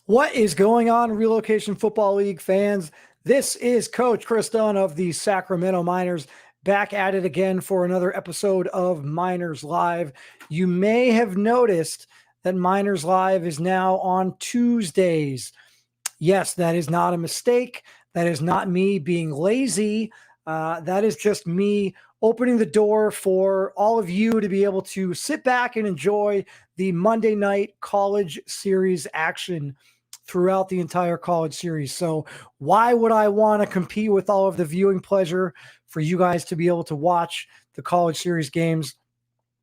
What is going on, Relocation Football League fans? This is Coach Chris Dunn of the Sacramento Miners, back at it again for another episode of Miners Live. You may have noticed that Miners Live is now on Tuesdays. Yes, that is not a mistake. That is not me being lazy. That is just me opening the door for all of you to be able to sit back and enjoy the Monday night college series action throughout the entire college series. So why would I want to compete with all of the viewing pleasure for you guys to be able to watch the college series games?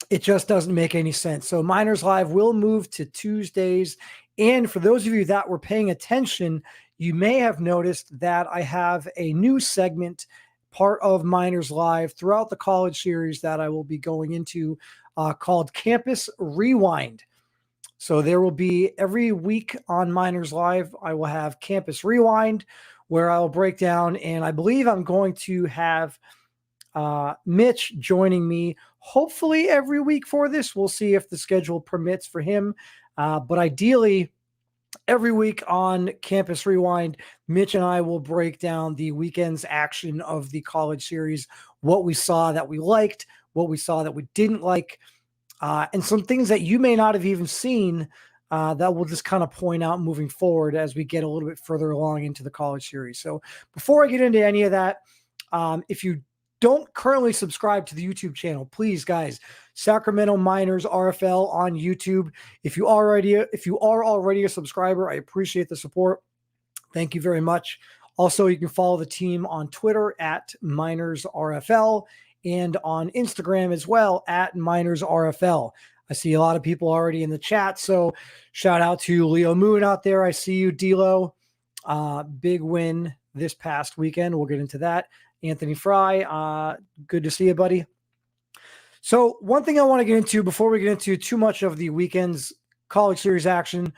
It just doesn't make any sense. So Miners Live will move to Tuesdays. And for those of you that were paying attention, you may have noticed that I have a new segment, part of Miners Live throughout the college series that I will be going into called Campus Rewind. So there will be every week on Miners Live, I will have Campus Rewind, where I will break down, and I believe I'm going to have Mitch joining me hopefully every week for this. We'll see if the schedule permits for him. But ideally, every week on Campus Rewind, Mitch and I will break down the weekend's action of the college series, what we saw that we liked, what we saw that we didn't like, and some things that you may not have even seen that we'll just kind of point out moving forward as we get a little bit further along into the college series. So before I get into any of that, if you don't currently subscribe to the YouTube channel, please, guys, Sacramento Miners RFL on YouTube. If you are already a subscriber, I appreciate the support. Thank you very much. Also, you can follow the team on Twitter at Miners RFL and on Instagram as well at Miners RFL. I see a lot of people already in the chat, so shout out to Leo Moon out there. I see you, D-Lo. Big win this past weekend. We'll get into that. Anthony Fry, good to see you, buddy. So one thing I want to get into before we get into too much of the weekend's college series action,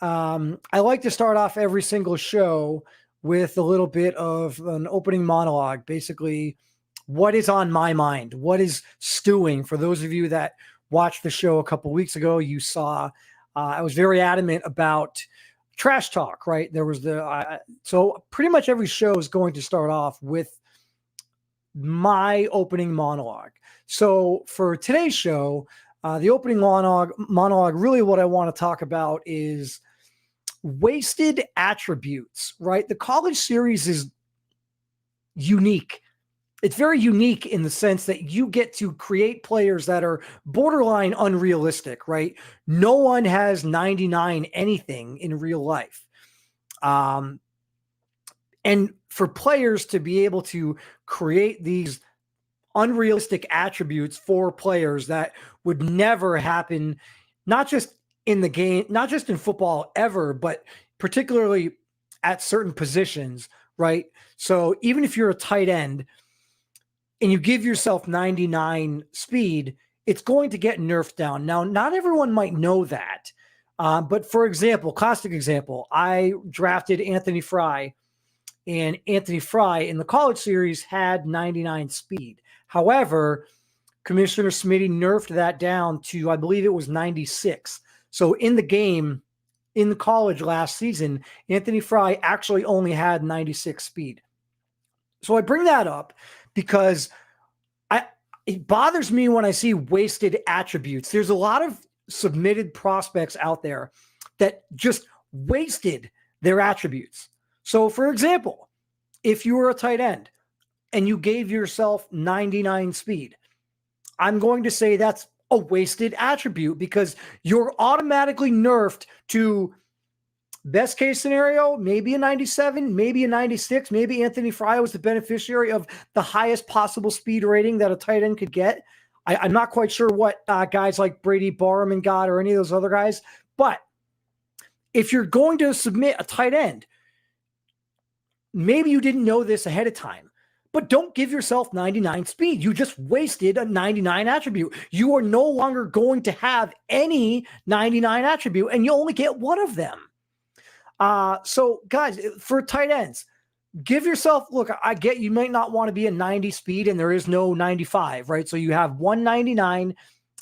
I like to start off every single show with a little bit of an opening monologue, basically what is on my mind, what is stewing. For those of you that watched the show a couple weeks ago, you saw I was very adamant about trash talk, right? There was so pretty much every show is going to start off with my opening monologue. So for today's show, the opening monologue, really what I want to talk about is wasted attributes, right? The college series is unique. It's very unique in the sense that you get to create players that are borderline unrealistic, right? No one has 99 anything in real life. And for players to be able to create these unrealistic attributes for players that would never happen, not just in the game, not just in football ever, but particularly at certain positions, right? So even if you're a tight end and you give yourself 99 speed, it's going to get nerfed down. Now, not everyone might know that. But for example, classic example, I drafted Anthony Fry, and Anthony Fry in the college series had 99 speed. However, Commissioner Smitty nerfed that down to, I believe it was 96. So in the game, in the college last season, Anthony Fry actually only had 96 speed. So I bring that up because it bothers me when I see wasted attributes. There's a lot of submitted prospects out there that just wasted their attributes. So for example, if you were a tight end and you gave yourself 99 speed, I'm going to say that's a wasted attribute because you're automatically nerfed to best case scenario, maybe a 97, maybe a 96, maybe Anthony Fry was the beneficiary of the highest possible speed rating that a tight end could get. I'm not quite sure what guys like Brady Barman got or any of those other guys, but if you're going to submit a tight end, maybe you didn't know this ahead of time, but don't give yourself 99 speed. You just wasted a 99 attribute. You are no longer going to have any 99 attribute, and you only get one of them. So guys, for tight ends, give yourself, look, I get you might not want to be a 90 speed and there is no 95, right? So you have 199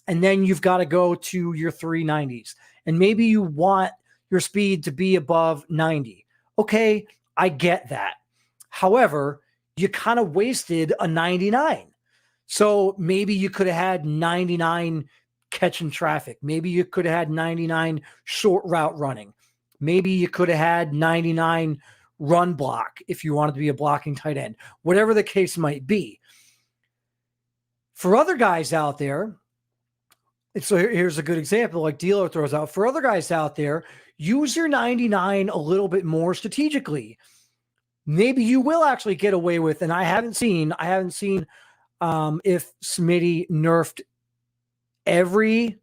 and then you've got to go to your 390s. And maybe you want your speed to be above 90. Okay, I get that. However, you kind of wasted a 99. So maybe you could have had 99 catching traffic. Maybe you could have had 99 short route running. Maybe you could have had 99 run block if you wanted to be a blocking tight end. Whatever the case might be. For other guys out there, so here's a good example like D'Lo throws out. For other guys out there, use your 99 a little bit more strategically. Maybe you will actually get away with, and I haven't seen if Smitty nerfed every,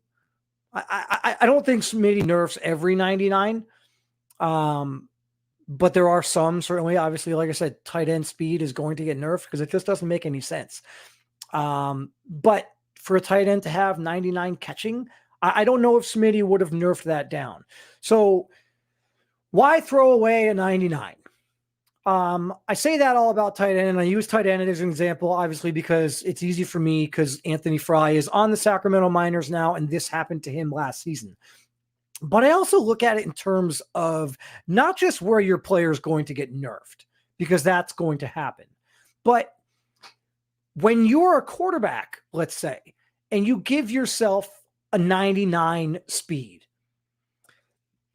I don't think Smitty nerfs every 99. But there are some, certainly, obviously, like I said, tight end speed is going to get nerfed because it just doesn't make any sense. But for a tight end to have 99 catching, I don't know if Smitty would have nerfed that down. So why throw away a 99? I say that all about tight end, and I use tight end as an example, obviously, because it's easy for me because Anthony Fry is on the Sacramento Miners now, and this happened to him last season. But I also look at it in terms of not just where your player is going to get nerfed, because that's going to happen, but when you're a quarterback, let's say, and you give yourself a 99 speed,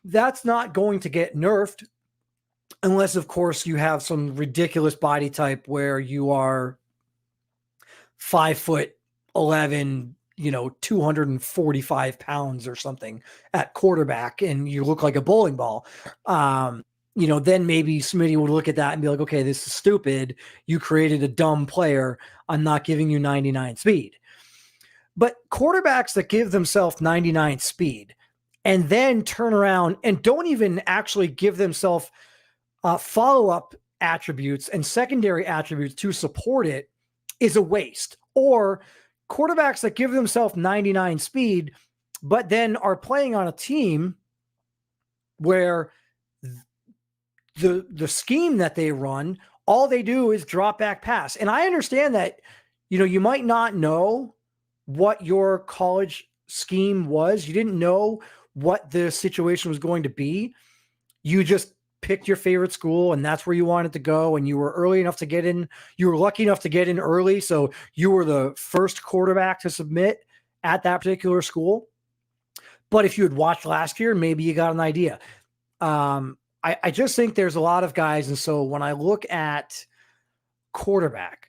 that's not going to get nerfed unless, of course, you have some ridiculous body type where you are 5'11", 245 pounds or something at quarterback, and you look like a bowling ball. Then maybe Smitty would look at that and be like, okay, this is stupid. You created a dumb player. I'm not giving you 99 speed. But quarterbacks that give themselves 99 speed and then turn around and don't even actually give themselves follow-up attributes and secondary attributes to support it is a waste. Or quarterbacks that give themselves 99 speed, but then are playing on a team where the scheme that they run, all they do is drop back pass. And I understand that, you might not know what your college scheme was. You didn't know what the situation was going to be. You just picked your favorite school and that's where you wanted to go. And you were early enough to get in. You were lucky enough to get in early. So you were the first quarterback to submit at that particular school. But if you had watched last year, maybe you got an idea. I just think there's a lot of guys. And so when I look at quarterback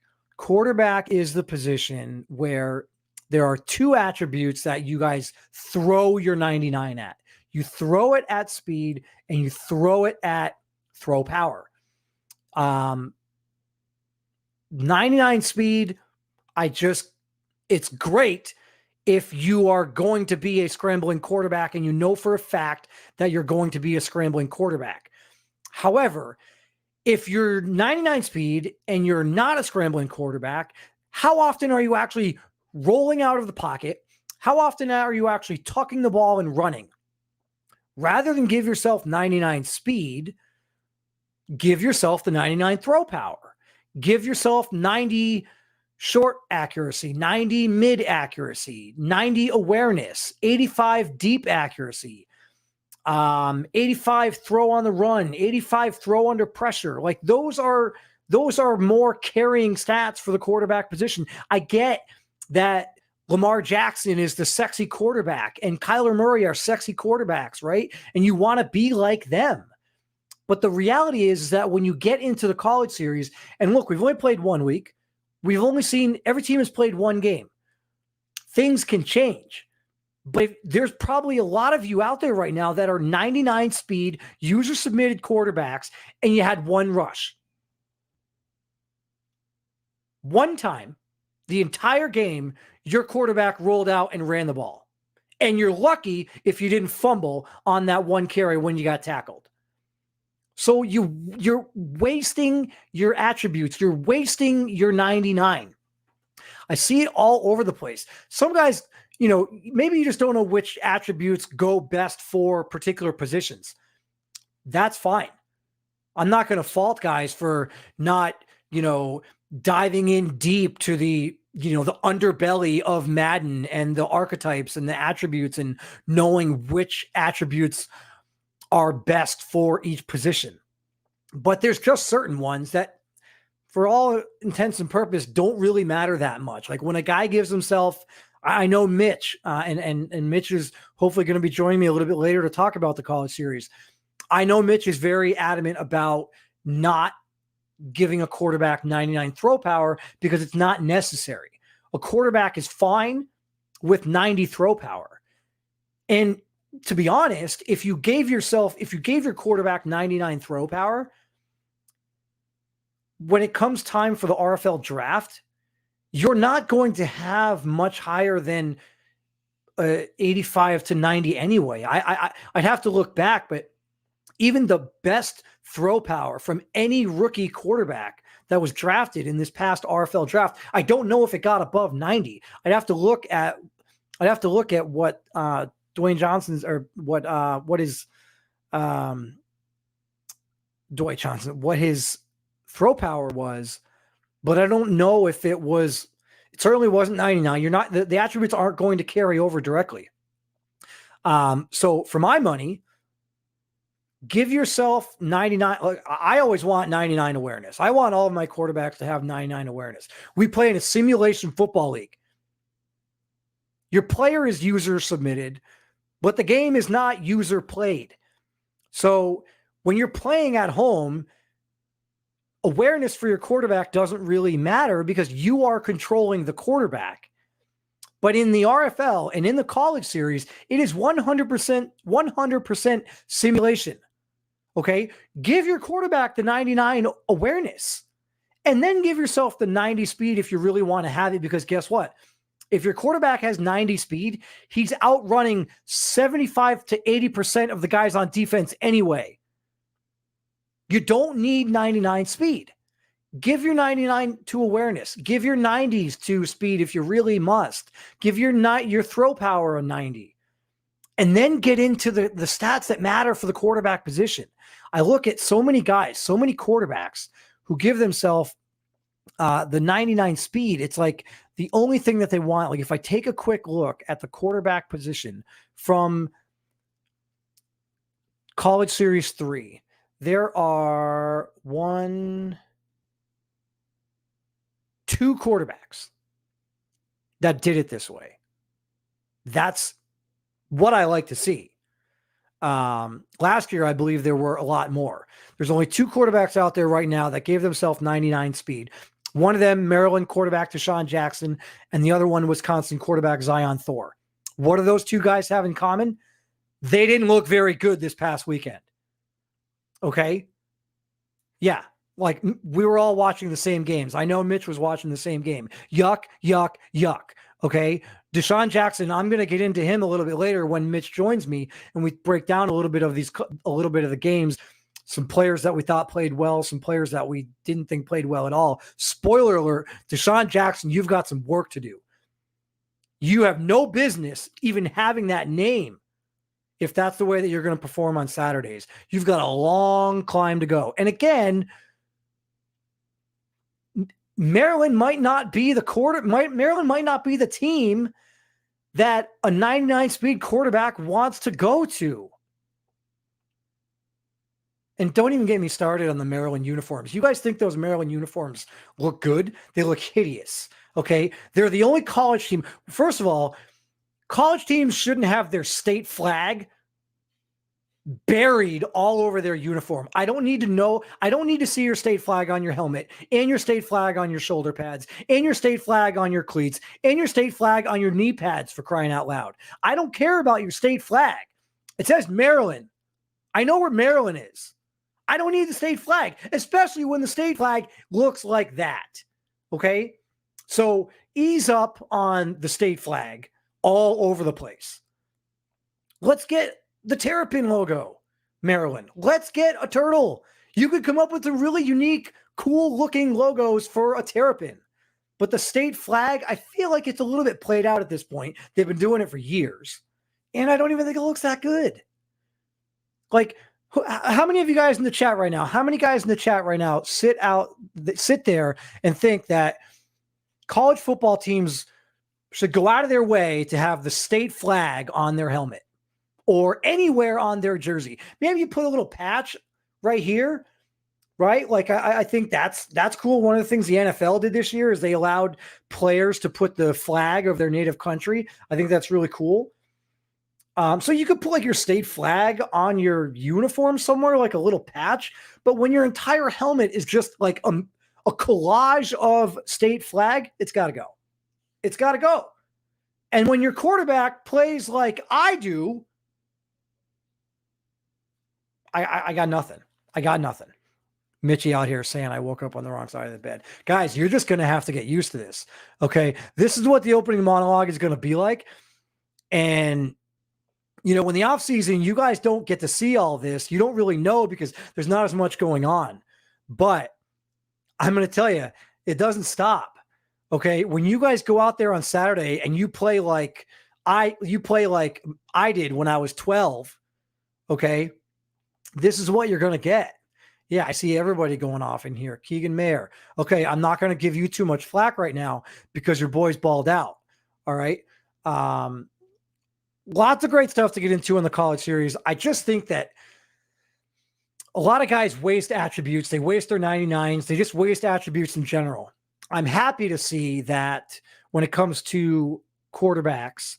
is the position where there are two attributes that you guys throw your 99 at. You throw it at speed and you throw it at throw power. 99 speed, it's great if you are going to be a scrambling quarterback and you know for a fact that you're going to be a scrambling quarterback. However, if you're 99 speed and you're not a scrambling quarterback, how often are you actually rolling out of the pocket? How often are you actually tucking the ball and running? Rather than give yourself 99 speed, give yourself the 99 throw power. Give yourself 90 short accuracy, 90 mid accuracy, 90 awareness, 85 deep accuracy, 85 throw on the run, 85 throw under pressure. Like those are more carrying stats for the quarterback position. I get that Lamar Jackson is the sexy quarterback and Kyler Murray are sexy quarterbacks, right? And you want to be like them. But the reality is that when you get into the college series, and look, we've only played 1 week. We've only seen every team has played one game. Things can change. But there's probably a lot of you out there right now that are 99 speed, user-submitted quarterbacks, and you had one rush. One time, the entire game, your quarterback rolled out and ran the ball. And you're lucky if you didn't fumble on that one carry when you got tackled. So you're wasting your attributes. You're wasting your 99. I see it all over the place. Some guys, maybe you just don't know which attributes go best for particular positions. That's fine. I'm not going to fault guys for not, diving in deep to the underbelly of Madden and the archetypes and the attributes and knowing which attributes are best for each position. But there's just certain ones that, for all intents and purposes, don't really matter that much. Like when a guy gives himself, I know Mitch, and Mitch is hopefully going to be joining me a little bit later to talk about the college series. I know Mitch is very adamant about not giving a quarterback 99 throw power because it's not necessary. A quarterback is fine with 90 throw power. And to be honest, if you gave your quarterback 99 throw power, when it comes time for the RFL draft, you're not going to have much higher than 85 to 90 anyway. I'd have to look back, but even the best throw power from any rookie quarterback that was drafted in this past RFL draft, I don't know if it got above 90. I'd have to look at what Dwayne Johnson's or what his Dwight Johnson, what his throw power was, but I don't know if it certainly wasn't 99. You're not, the attributes aren't going to carry over directly. So for my money, give yourself 99. Like, I always want 99 awareness. I want all of my quarterbacks to have 99 awareness. We play in a simulation football league. Your player is user submitted, but the game is not user played. So when you're playing at home, awareness for your quarterback doesn't really matter because you are controlling the quarterback. But in the RFL and in the college series, it is 100% simulation. Okay? Give your quarterback the 99 awareness and then give yourself the 90 speed if you really want to have it, because guess what? If your quarterback has 90 speed, he's outrunning 75 to 80% of the guys on defense anyway. You don't need 99 speed. Give your 99 to awareness. Give your 90s to speed if you really must. Give your throw power a 90. And then get into the stats that matter for the quarterback position. I look at so many guys, so many quarterbacks who give themselves the 99 speed. It's like the only thing that they want. Like if I take a quick look at the quarterback position from College Series 3, there are 2 quarterbacks that did it this way. That's what I like to see. Last year, I believe there were a lot more. There's only 2 quarterbacks out there right now that gave themselves 99 speed. One of them, Maryland quarterback Deshaun Jackson, and the other one, Wisconsin quarterback Zion Thor. What do those 2 guys have in common? They didn't look very good this past weekend. Okay? Yeah. Like we were all watching the same games. I know Mitch was watching the same game. Yuck, yuck, yuck. Okay. Deshaun Jackson, I'm going to get into him a little bit later when Mitch joins me and we break down a little bit of the games. Some players that we thought played well, some players that we didn't think played well at all. Spoiler alert, Deshaun Jackson, you've got some work to do. You have no business even having that name if that's the way that you're going to perform on Saturdays. You've got a long climb to go. And again, Maryland might not be the team that a 99 speed quarterback wants to go to. And don't even get me started on the Maryland uniforms. You guys think those Maryland uniforms look good? They look hideous. Okay. They're the only college team. First of all, college teams shouldn't have their state flag buried all over their uniform. I don't need to know. I don't need to see your state flag on your helmet and your state flag on your shoulder pads and your state flag on your cleats and your state flag on your knee pads, for crying out loud. I don't care about your state flag. It says Maryland. I know where Maryland is. I don't need the state flag, especially when the state flag looks like that. Okay? So ease up on the state flag all over the place. Let's get the Terrapin logo, Maryland. Let's get a turtle. You could come up with some really unique, cool looking logos for a Terrapin. But the state flag, I feel like it's a little bit played out at this point. They've been doing it for years. And I don't even think it looks that good. Like, how many of you guys in the chat right now, sit there and think that college football teams should go out of their way to have the state flag on their helmet? or anywhere on their jersey. Maybe you put a little patch right here, right? Like I think that's cool. One of the things the NFL did this year is they allowed players to put the flag of their native country. I think that's really cool. So you could put like your state flag on your uniform somewhere, like a little patch. But when your entire helmet is just like a collage of state flag, it's got to go. It's got to go. And when your quarterback plays like I do, I got nothing. I got nothing. Mitchie out here saying I woke up on the wrong side of the bed. Guys, you're just going to have to get used to this. Okay. This is what the opening monologue is going to be like. And you know, when the offseason, you guys don't get to see all this. You don't really know because there's not as much going on. But I'm going to tell you, it doesn't stop. Okay. When you guys go out there on Saturday and you play like I did when I was 12. Okay. This is what you're going to get. Yeah. I see everybody going off in here. Keegan Mayer. Okay. I'm not going to give you too much flack right now because your boy's balled out. All right. Lots of great stuff to get into in the college series. I just think that a lot of guys waste attributes. They waste their 99s. They just waste attributes in general. I'm happy to see that when it comes to quarterbacks,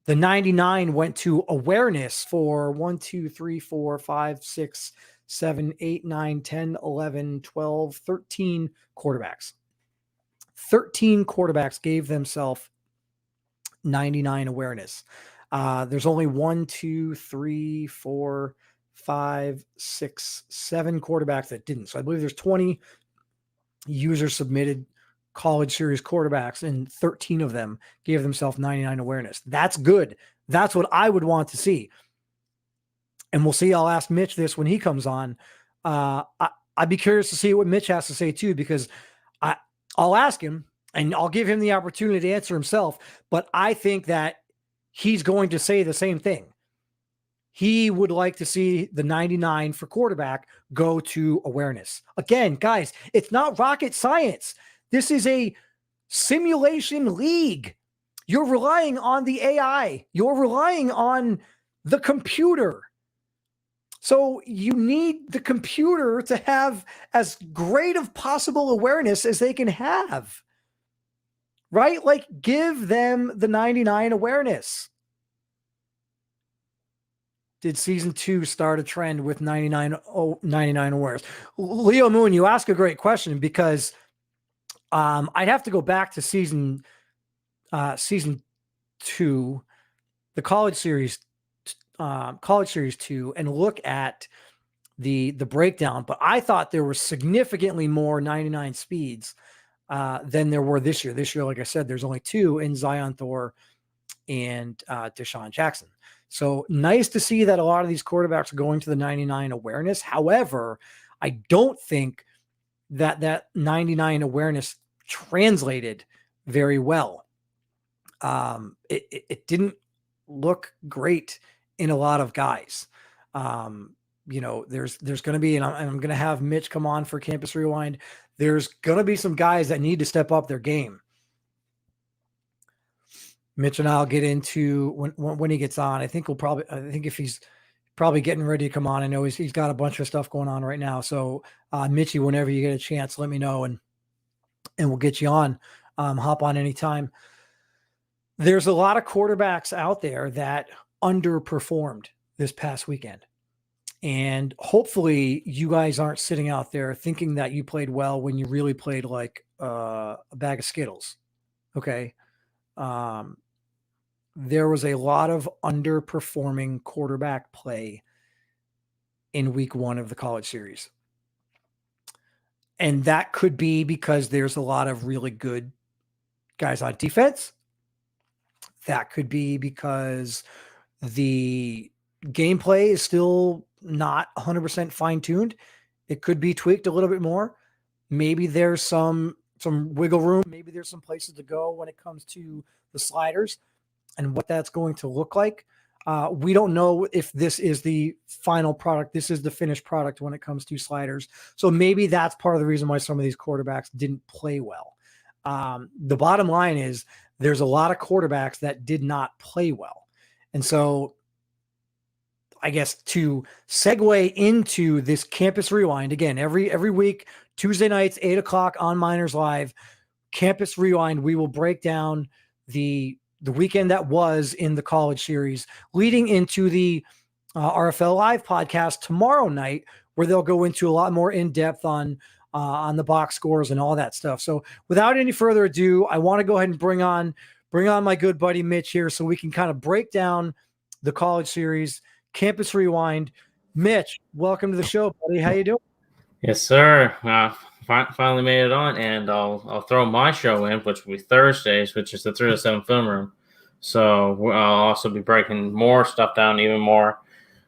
the 99 went to awareness for 1, 2, 3, 4, 5, 6, 7, 8, 9, 10, 11, 12, 13 quarterbacks. 13 quarterbacks gave themselves 99 awareness. There's only 1, 2, 3, 4, 5, 6, 7 quarterbacks that didn't. So I believe there's 20 user submitted college series quarterbacks, and 13 of them gave themselves 99 awareness. That's good. That's what I would want to see. And we'll see. I'll ask Mitch this when he comes on. I'd be curious to see what Mitch has to say too, because I'll ask him and I'll give him the opportunity to answer himself. But I think that he's going to say the same thing. He would like to see the 99 for quarterback go to awareness. Again, guys, it's not rocket science. This is a simulation league. You're relying on the AI. You're relying on the computer. So you need the computer to have as great of possible awareness as they can have. Right? Like, give them the 99 awareness. Did season 2 start a trend with 99 awareness? Leo Moon, you ask a great question, because I'd have to go back to season 2, the college series 2, and look at the breakdown. But I thought there were significantly more 99 speeds than there were this year. This year, like I said, there's only 2 in Zion Thor and Deshaun Jackson. So nice to see that a lot of these quarterbacks are going to the 99 awareness. However, I don't think that 99 awareness translated very well. It didn't look great in a lot of guys. You know, there's going to be, and I'm going to have Mitch come on for Campus Rewind. There's going to be some guys that need to step up their game. Mitch and I'll get into when he gets on. I think if he's probably getting ready to come on, I know he's got a bunch of stuff going on right now. So Mitchie, whenever you get a chance, let me know and we'll get you on. Hop on anytime. There's a lot of quarterbacks out there that underperformed this past weekend. And hopefully you guys aren't sitting out there thinking that you played well when you really played like a bag of Skittles. Okay. There was a lot of underperforming quarterback play in week 1 of the college series. And that could be because there's a lot of really good guys on defense. That could be because the gameplay is still not 100% fine-tuned. It could be tweaked a little bit more. Maybe there's some wiggle room. Maybe there's some places to go when it comes to the sliders and what that's going to look like. We don't know if this is the final product. This is the finished product when it comes to sliders. So maybe that's part of the reason why some of these quarterbacks didn't play well. The bottom line is there's a lot of quarterbacks that did not play well. And so I guess, to segue into this Campus Rewind again, every week, Tuesday nights, 8 o'clock on Miners Live, Campus Rewind, we will break down the weekend that was in the college series, leading into the RFL Live podcast tomorrow night, where they'll go into a lot more in depth on the box scores and all that stuff. So, without any further ado, I want to go ahead and bring on my good buddy Mitch here, so we can kind of break down the college series, Campus Rewind. Mitch, welcome to the show, buddy. How you doing? Yes, sir. Finally made it on, and I'll throw my show in, which will be Thursdays, which is the 307 Film Room. So I'll also be breaking more stuff down, even more,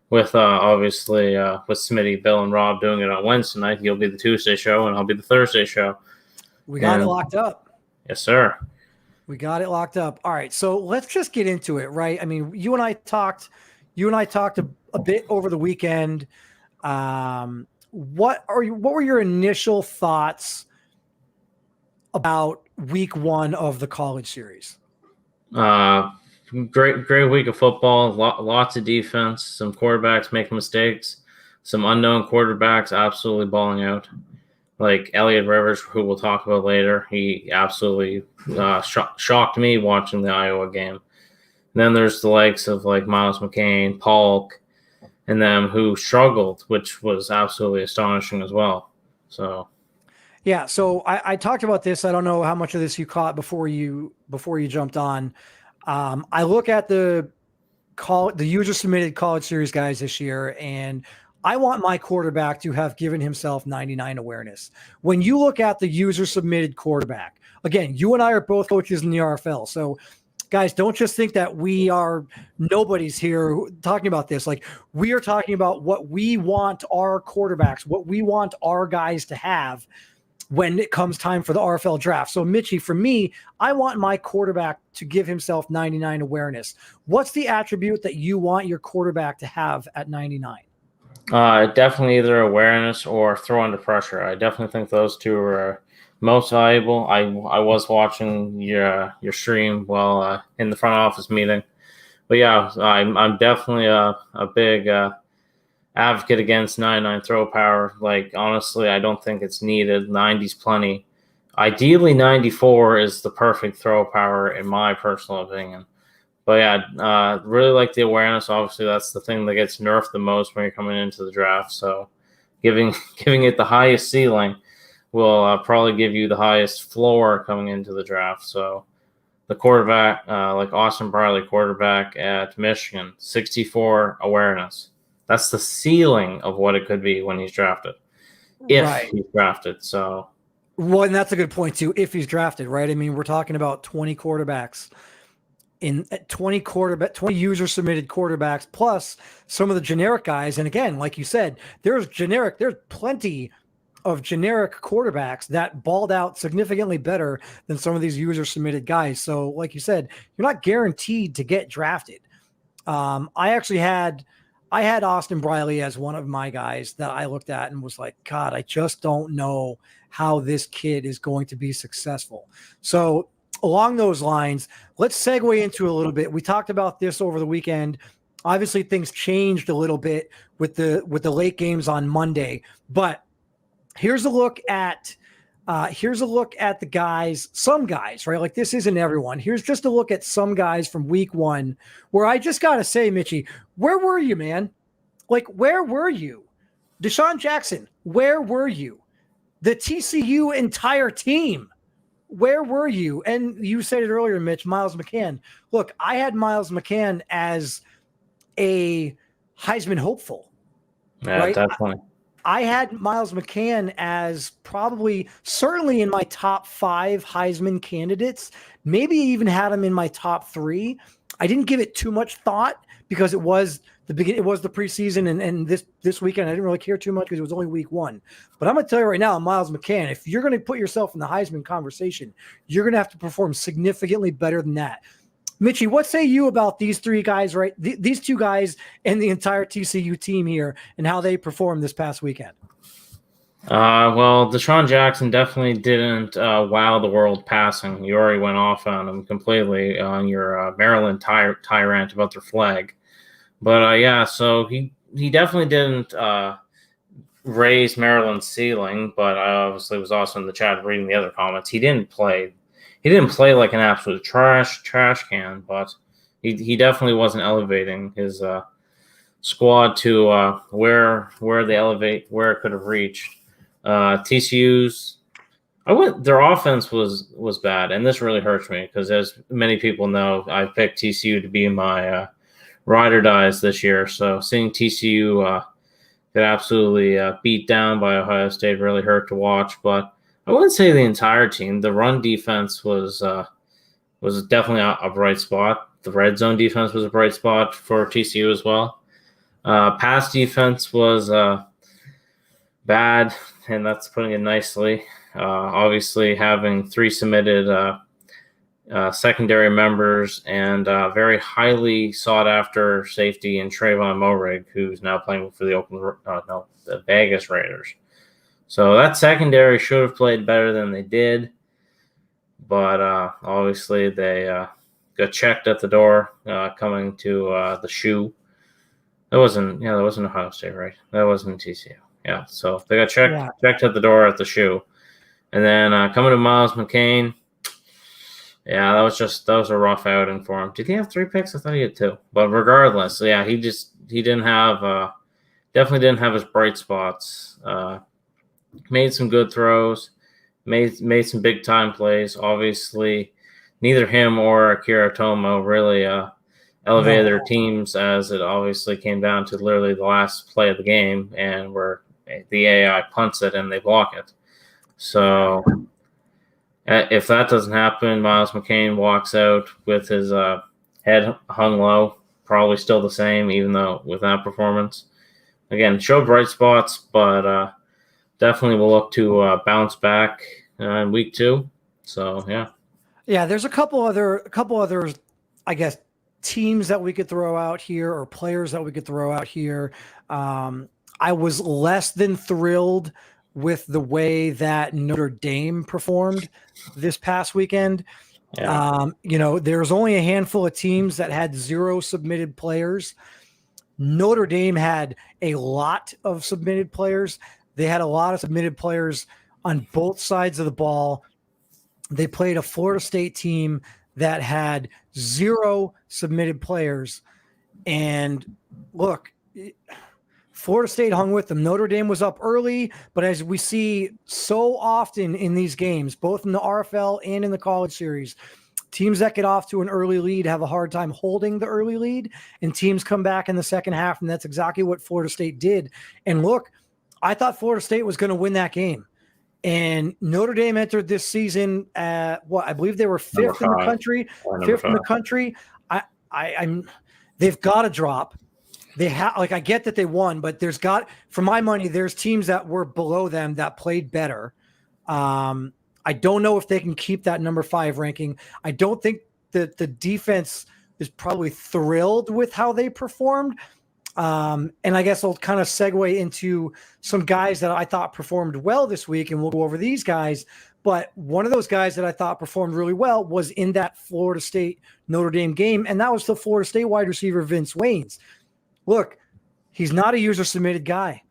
with obviously with Smitty, Bill, and Rob doing it on Wednesday night. You'll be the Tuesday show, and I'll be the Thursday show. We got it locked up. Yes, sir. We got it locked up. All right, so let's just get into it, right? I mean, you and I talked a bit over the weekend. What were your initial thoughts about week one of the college series? Great week of football. Lots of defense. Some quarterbacks making mistakes. Some unknown quarterbacks absolutely balling out. Like Elliot Rivers, who we'll talk about later. He absolutely shocked me watching the Iowa game. And then there's the likes of like Miles McCain, Polk, and them who struggled, which was absolutely astonishing as well. So, yeah. So I talked about this. I don't know how much of this you caught before you jumped on. I look at the user submitted college series guys this year, and I want my quarterback to have given himself 99 awareness. When you look at the user submitted quarterback, again, you and I are both coaches in the RFL. So guys, don't just think that we are nobodies here talking about this. Like, we are talking about what we want our quarterbacks, what we want our guys to have when it comes time for the RFL draft. So Mitchie, for me, I want my quarterback to give himself 99 awareness. What's the attribute that you want your quarterback to have at 99? Definitely either awareness or throw under pressure. I definitely think those two are most valuable. I was watching your stream while in the front office meeting, but yeah, I'm definitely a big advocate against 99 throw power. Like, honestly, I don't think it's needed. 90's plenty. Ideally, 94 is the perfect throw power in my personal opinion. But yeah, really like the awareness. Obviously, that's the thing that gets nerfed the most when you're coming into the draft. So giving it the highest ceiling will probably give you the highest floor coming into the draft. So the quarterback, like Austin Briley, quarterback at Michigan, 64 awareness. That's the ceiling of what it could be when he's drafted, if he's drafted. So, well, and that's a good point too. If he's drafted, right? I mean, we're talking about 20 quarterbacks. In 20 user submitted quarterbacks, plus some of the generic guys. And again, like you said, there's plenty of generic quarterbacks that balled out significantly better than some of these user submitted guys. So like you said, you're not guaranteed to get drafted. I had Austin Briley as one of my guys that I looked at and was like, God, I just don't know how this kid is going to be successful. So along those lines, let's segue into a little bit. We talked about this over the weekend. Obviously, things changed a little bit with the late games on Monday. But here's a look at the guys, some guys, right? Like, this isn't everyone. Here's just a look at some guys from week one, where I just gotta say, Mitchie, where were you, man? Like, where were you? Deshaun Jackson, where were you? The TCU entire team. Where were you? And you said it earlier, Mitch, Miles McCann. Look, I had Miles McCann as a Heisman hopeful. Yeah, right? Definitely. I had Miles McCann as certainly in my top 5 Heisman candidates, maybe even had him in my top 3. I didn't give it too much thought because it was the preseason and this weekend I didn't really care too much because it was only week one. But I'm going to tell you right now, Miles McCann, if you're going to put yourself in the Heisman conversation, you're going to have to perform significantly better than that. Mitchie, what say you about these 3 guys, right? These 2 guys and the entire TCU team here and how they performed this past weekend? Well, Deshaun Jackson definitely didn't wow the world passing. You already went off on him completely on your Maryland tyrant about their flag. But yeah, so he definitely didn't raise Maryland's ceiling, but I obviously was also in the chat reading the other comments. He didn't play like an absolute trash can, but he definitely wasn't elevating his squad to where it could have reached. TCU's their offense was bad, and this really hurts me because, as many people know, I picked TCU to be my ride or dies this year. So seeing TCU get absolutely beat down by Ohio State really hurt to watch. But I wouldn't say the entire team. The run defense was definitely a bright spot. The red zone defense was a bright spot for TCU as well. Pass defense was bad, and that's putting it nicely. Obviously, having 3 submitted secondary members and very highly sought after safety in Trayvon Moehrig, who's now playing for the Vegas Raiders. So that secondary should have played better than they did, but obviously they got checked at the door coming to the shoe. That wasn't Ohio State, right? That wasn't TCU. Yeah, so they got checked at the door at the shoe. And then coming to Miles McCain, yeah, that was a rough outing for him. Did he have 3 picks? I thought he had 2. But regardless, yeah, he didn't have definitely didn't have his bright spots. Made some good throws, made some big time plays. Obviously, neither him or Akira Tomo really elevated their teams, as it obviously came down to literally the last play of the game, and where the AI punts it and they block it. So if that doesn't happen, Miles McCain walks out with his head hung low, probably still the same, even though with that performance. Again, showed bright spots, but definitely will look to bounce back in week 2. So yeah. There's a couple other, I guess, teams that we could throw out here, or players that we could throw out here. I was less than thrilled with the way that Notre Dame performed this past weekend. yeah. There's only a handful of teams that had 0 submitted players. Notre Dame had a lot of submitted players. They had a lot of submitted players on both sides of the ball. They played a Florida State team that had 0 submitted players. And look, Florida State hung with them. Notre Dame was up early, but as we see so often in these games, both in the RFL and in the college series, teams that get off to an early lead have a hard time holding the early lead, and teams come back in the second half, and that's exactly what Florida State did. And look, I thought Florida State was going to win that game. And Notre Dame entered this season at I believe they were 5th in the country. 5th in the country. They've got to drop. They have, I get that they won, but for my money, there's teams that were below them that played better. I don't know if they can keep that number 5 ranking. I don't think that the defense is probably thrilled with how they performed. And I guess I'll kind of segue into some guys that I thought performed well this week, and we'll go over these guys. But one of those guys that I thought performed really well was in that Florida State Notre Dame game, and that was the Florida State wide receiver Vince Waynes. Look, he's not a user submitted guy.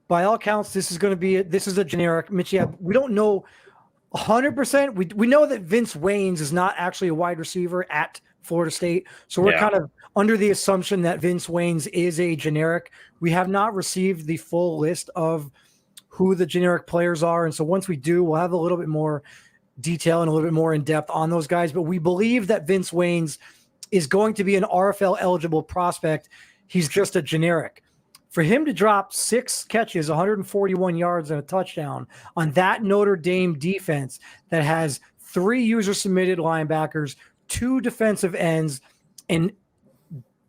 By all accounts, this is a generic. Mitch, we don't know 100%. We know that Vince Waynes is not actually a wide receiver at Florida State. So we're kind of under the assumption that Vince Waynes is a generic. We have not received the full list of who the generic players are. And so once we do, we'll have a little bit more detail and a little bit more in depth on those guys. But we believe that Vince Waynes is going to be an RFL eligible prospect. He's just a generic. For him to drop 6 catches, 141 yards, and a touchdown on that Notre Dame defense that has 3 user-submitted linebackers, 2 defensive ends, and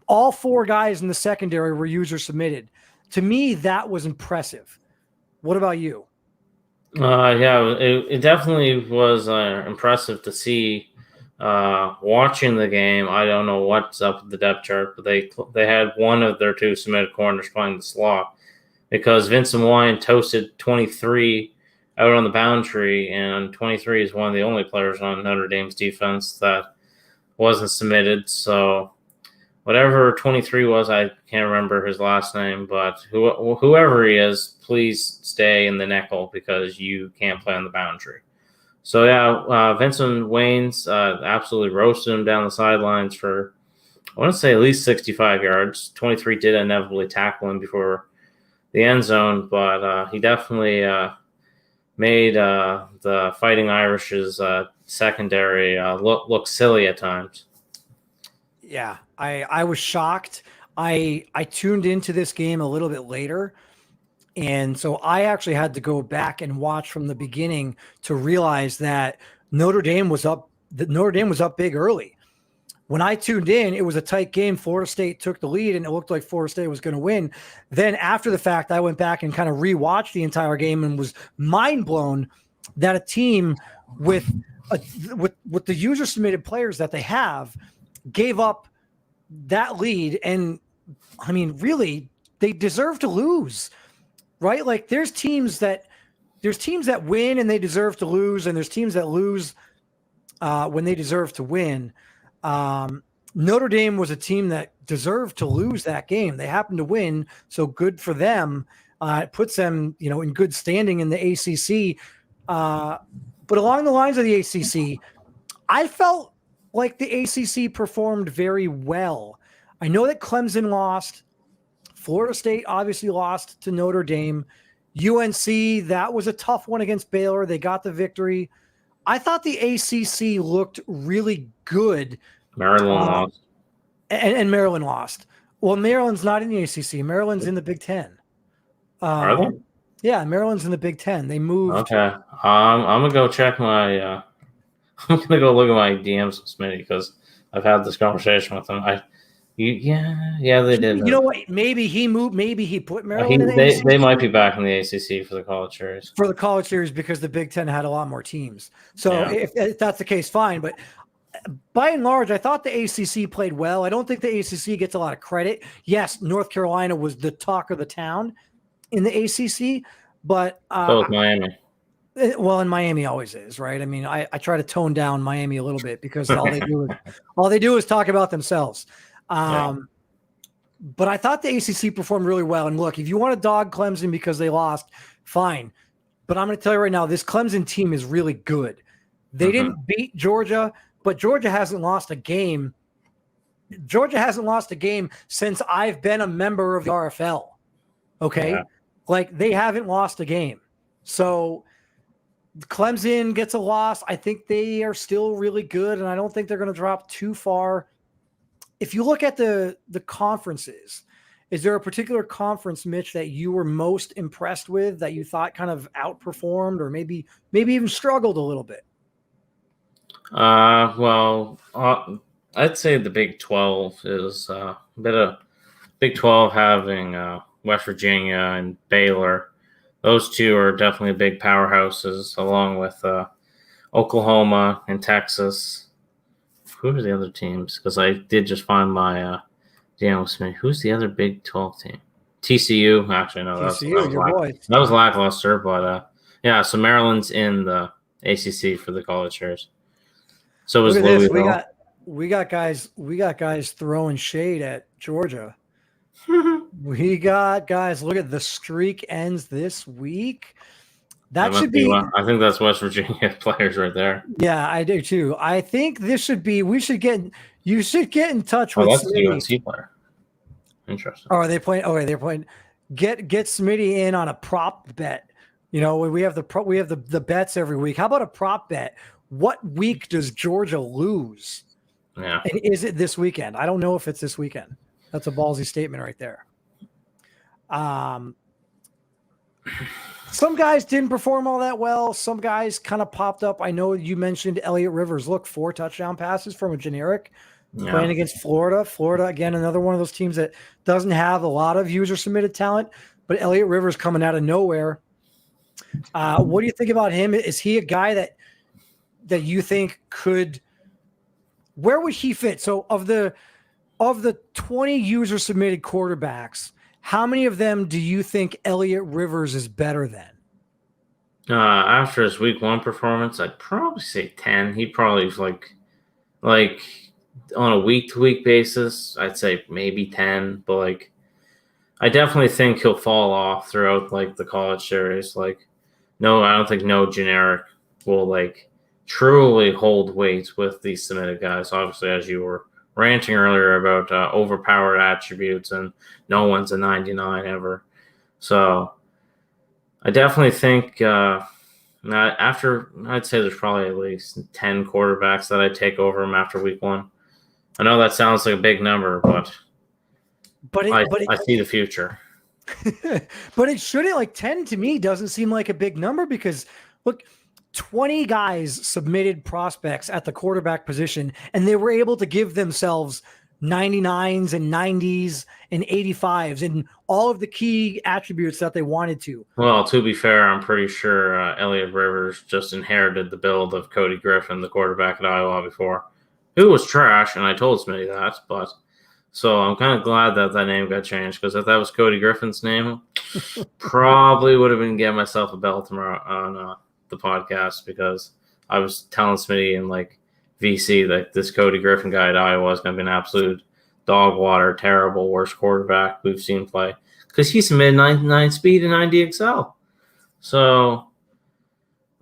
all 4 guys in the secondary were user-submitted. To me, that was impressive. What about you? It definitely was impressive to see. Watching the game, I don't know what's up with the depth chart, but they had one of their 2 submitted corners playing the slot because Vincent Wine toasted 23 out on the boundary, and 23 is one of the only players on Notre Dame's defense that wasn't submitted. So whatever 23 was, I can't remember his last name, but whoever he is, please stay in the nickel because you can't play on the boundary. So yeah, Vincent Waynes absolutely roasted him down the sidelines for, I want to say, at least 65 yards. 23 did inevitably tackle him before the end zone, but he definitely made the Fighting Irish's secondary look silly at times. Yeah, I was shocked. I tuned into this game a little bit later, and so I actually had to go back and watch from the beginning to realize that Notre Dame was up. Notre Dame was up big early. When I tuned in, it was a tight game. Florida State took the lead, and it looked like Florida State was going to win. Then after the fact, I went back and kind of rewatched the entire game and was mind blown that a team with the user submitted players that they have gave up that lead. And I mean, really, they deserve to lose, right? Like there's teams that win and they deserve to lose, and there's teams that lose when they deserve to win. Notre Dame was a team that deserved to lose that game. They happened to win, so good for them. It puts them, in good standing in the ACC. But along the lines of the ACC, I felt like the ACC performed very well. I know that Clemson lost. Florida State obviously lost to Notre Dame. UNC, that was a tough one against Baylor. They got the victory. I thought the ACC looked really good. Maryland lost. And Maryland lost. Well, Maryland's not in the ACC. Maryland's in the Big Ten. Are they? Yeah, Maryland's in the Big Ten. They moved. Okay. I'm gonna go check my. I'm gonna go look at my DMs with Smitty because I've had this conversation with him. Yeah, they did. You know what? Maybe he moved. Maybe he put Maryland in the ACC. They might be back in the ACC for the college series. For the college series because the Big Ten had a lot more teams. So if that's the case, fine. But by and large, I thought the ACC played well. I don't think the ACC gets a lot of credit. Yes, North Carolina was the talk of the town in the ACC, but so was Miami. Well, and Miami always is, right? I mean, I try to tone down Miami a little bit because all they do is talk about themselves. But I thought the ACC performed really well. And look, if you want to dog Clemson because they lost, fine. But I'm going to tell you right now, this Clemson team is really good. They didn't beat Georgia, but Georgia hasn't lost a game. Georgia hasn't lost a game since I've been a member of the RFL. Okay? Yeah. Like, they haven't lost a game. So Clemson gets a loss. I think they are still really good, and I don't think they're going to drop too far. If you look at the conferences, is there a particular conference, Mitch, that you were most impressed with, that you thought kind of outperformed or maybe even struggled a little bit? Well, I'd say the Big 12 is a bit of Big 12 having West Virginia and Baylor. Those two are definitely big powerhouses, along with Oklahoma and Texas. Who are the other teams? Because I did just find my DM with me. Who's the other Big 12 team? TCU. Actually, no, that was lackluster. But yeah, so Maryland's in the ACC for the college series. So was Louisville. We got guys throwing shade at Georgia. We got guys. Look at the streak ends this week. That should be. I think that's West Virginia players right there. Yeah, I do too. I think this should be. You should get in touch with. That's the UNC player. Interesting. Oh, are they playing? Oh, they're playing. Get Smitty in on a prop bet. We have the bets every week. How about a prop bet? What week does Georgia lose? Yeah. And is it this weekend? I don't know if it's this weekend. That's a ballsy statement right there. Some guys didn't perform all that well. Some guys kind of popped up. I know you mentioned Elliott Rivers. Look, 4 touchdown passes from a generic playing against Florida. Florida, again, another one of those teams that doesn't have a lot of user-submitted talent, but Elliott Rivers coming out of nowhere. What do you think about him? Is he a guy that you think could – where would he fit? So of the 20 user-submitted quarterbacks, how many of them do you think Elliott Rivers is better than? After his week 1 performance, I'd probably say 10. He'd probably like on a week-to-week basis, I'd say maybe 10, but like I definitely think he'll fall off throughout like the college series. Like, no, I don't think no generic will like truly hold weight with these submitted guys. Obviously, as you were ranting earlier about overpowered attributes and no one's a 99 ever. So I definitely think after I'd say there's probably at least 10 quarterbacks that I take over him after week 1. I know that sounds like a big number, but I see the future. But it shouldn't, like 10 to me doesn't seem like a big number because look, 20 guys submitted prospects at the quarterback position, and they were able to give themselves 99s and 90s and 85s and all of the key attributes that they wanted to. Well, to be fair, I'm pretty sure Elliot Rivers just inherited the build of Cody Griffin, the quarterback at Iowa before, who was trash, and I told Smitty that, but so I'm kind of glad that that name got changed, because if that was Cody Griffin's name, probably would have been getting myself a bell tomorrow on the podcast, because I was telling Smitty and like VC that this Cody Griffin guy at Iowa is going to be an absolute dog water, terrible, worst quarterback we've seen play, because he's a mid-99 speed and 90 XL. So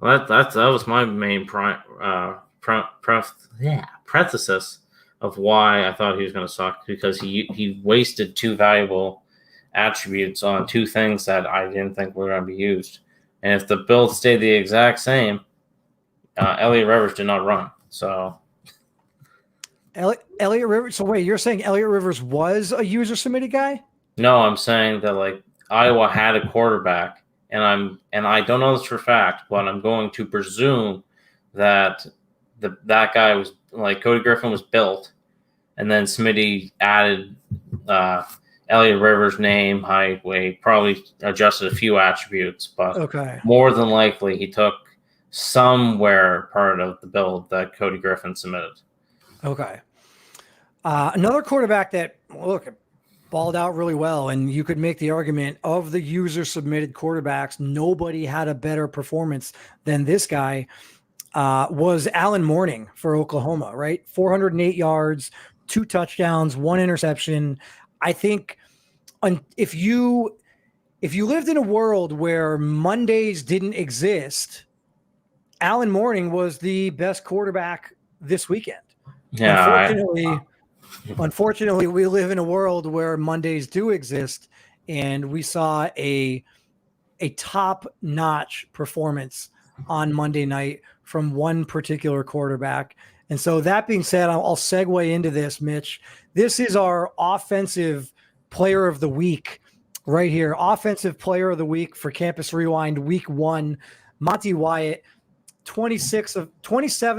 that was my main parenthesis of why I thought he was going to suck, because he wasted 2 valuable attributes on 2 things that I didn't think were going to be used. And if the build stayed the exact same, Elliot Rivers did not run. So Elliot Rivers. So wait, you're saying Elliot Rivers was a user submitted guy? No, I'm saying that like Iowa had a quarterback, and I don't know this for a fact, but I'm going to presume that that guy was like Cody Griffin was built, and then Smitty added Elliot Rivers' name, height, weight, probably adjusted a few attributes, but more than likely he took somewhere part of the build that Cody Griffin submitted. Okay. Another quarterback that, look, balled out really well, and you could make the argument of the user submitted quarterbacks, nobody had a better performance than this guy, was Allen Mourning for Oklahoma, right? 408 yards, 2 touchdowns, 1 interception. I think if you lived in a world where Mondays didn't exist, Allen Mourning was the best quarterback this weekend. Yeah, unfortunately, we live in a world where Mondays do exist, and we saw a top-notch performance on Monday night from one particular quarterback. And so that being said, I'll segue into this, Mitch. This is our offensive player of the week right here. Offensive player of the week for Campus Rewind week 1, Monty Wyatt, 27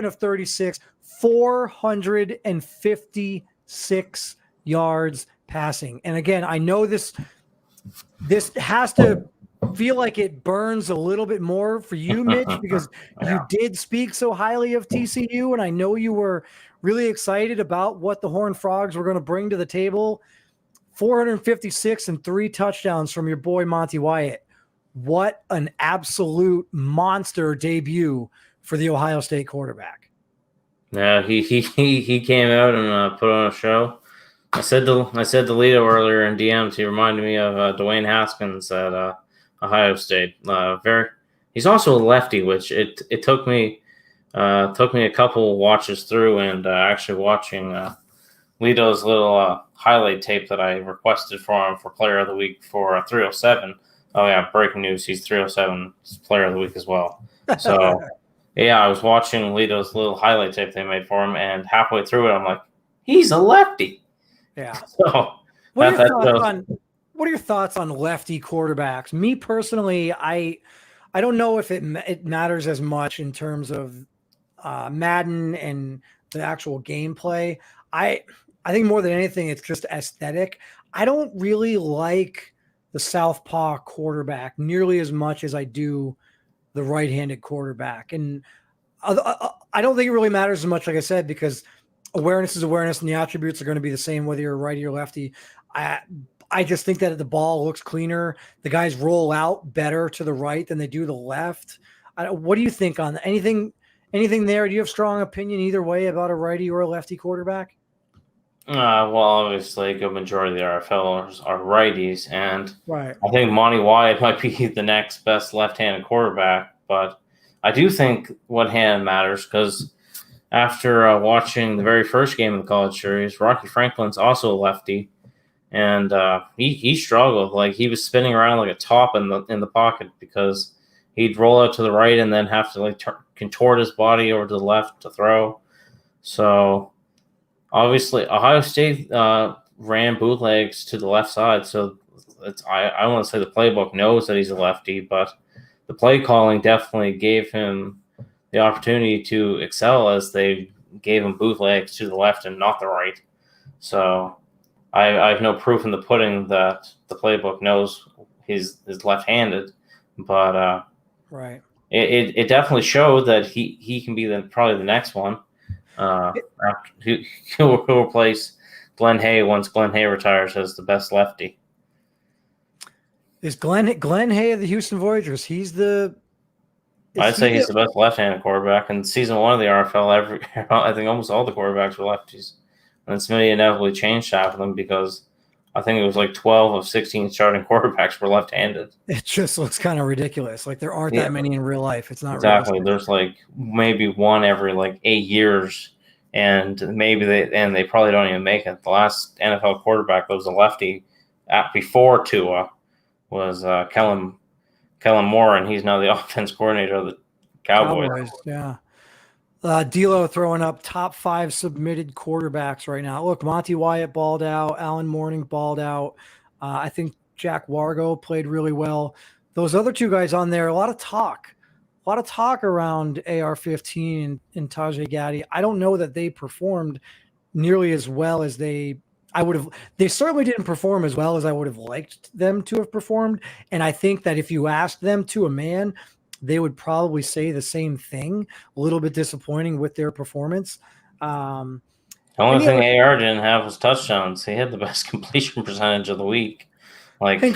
of 36, 456 yards passing. And again, I know this has to feel like it burns a little bit more for you, Mitch, because you did speak so highly of TCU, and I know you were really excited about what the Horned Frogs were going to bring to the table. 456 and 3 touchdowns from your boy Monty Wyatt. What an absolute monster debut for the Ohio State quarterback. Yeah, he came out and put on a show. I said to Lito earlier in DMs, he reminded me of Dwayne Haskins at Ohio State. He's also a lefty, which it took me a couple watches through, and actually watching Lito's little highlight tape that I requested for him for Player of the Week for 307. Oh yeah, breaking news! He's 307 Player of the Week as well. So yeah, I was watching Lito's little highlight tape they made for him, and halfway through it, I'm like, he's a lefty. Yeah. So what are your thoughts on lefty quarterbacks? Me personally, I don't know if it matters as much in terms of Madden and the actual gameplay. I think more than anything, it's just aesthetic. I don't really like the southpaw quarterback nearly as much as I do the right-handed quarterback. And I don't think it really matters as much, like I said, because awareness is awareness, and the attributes are going to be the same whether you're righty or lefty. I just think that the ball looks cleaner. The guys roll out better to the right than they do the left. What do you think on anything there? Do you have strong opinion either way about a righty or a lefty quarterback? Well, obviously, a good majority of the RFLers are righties, and Right. I think Monty Wyatt might be the next best left-handed quarterback. But I do think what hand matters because after watching the very first game of the college series, Rocky Franklin's also a lefty, and he struggled. Like he was spinning around like a top in the pocket because he'd roll out to the right and then have to like contort his body over to the left to throw. So obviously, Ohio State ran bootlegs to the left side, so I want to say the playbook knows that he's a lefty, but the play calling definitely gave him the opportunity to excel as they gave him bootlegs to the left and not the right. So I have no proof in the pudding that the playbook knows he's left-handed, but Right. it definitely showed that he can be probably the next one. He'll replace Glenn Hay once Glenn Hay retires as the best lefty. Is Glenn Hay of the Houston Voyagers? I'd say he's the best left-handed quarterback. In season 1 of the RFL, I think almost all the quarterbacks were lefties. And Smitty inevitably changed half of them because I think it was like 12 of 16 starting quarterbacks were left-handed. It just looks kind of ridiculous. Like there aren't that many in real life. It's not exactly. realistic. There's like maybe one every like 8 years, and maybe they probably don't even make it. The last NFL quarterback that was a lefty before Tua was Kellen Moore, and he's now the offense coordinator of the Cowboys. Yeah. D'Lo throwing up top 5 submitted quarterbacks right now. Look, Monty Wyatt balled out. Alan Mourning balled out. I think Jack Wargo played really well. Those other 2 guys on there, a lot of talk around AR-15 and Tajay Gaddy. I don't know that they performed nearly as well as they certainly didn't perform as well as I would have liked them to have performed. And I think that if you asked them to a man, they would probably say the same thing. A little bit disappointing with their performance. The only thing AR didn't have was touchdowns. He had the best completion percentage of the week. And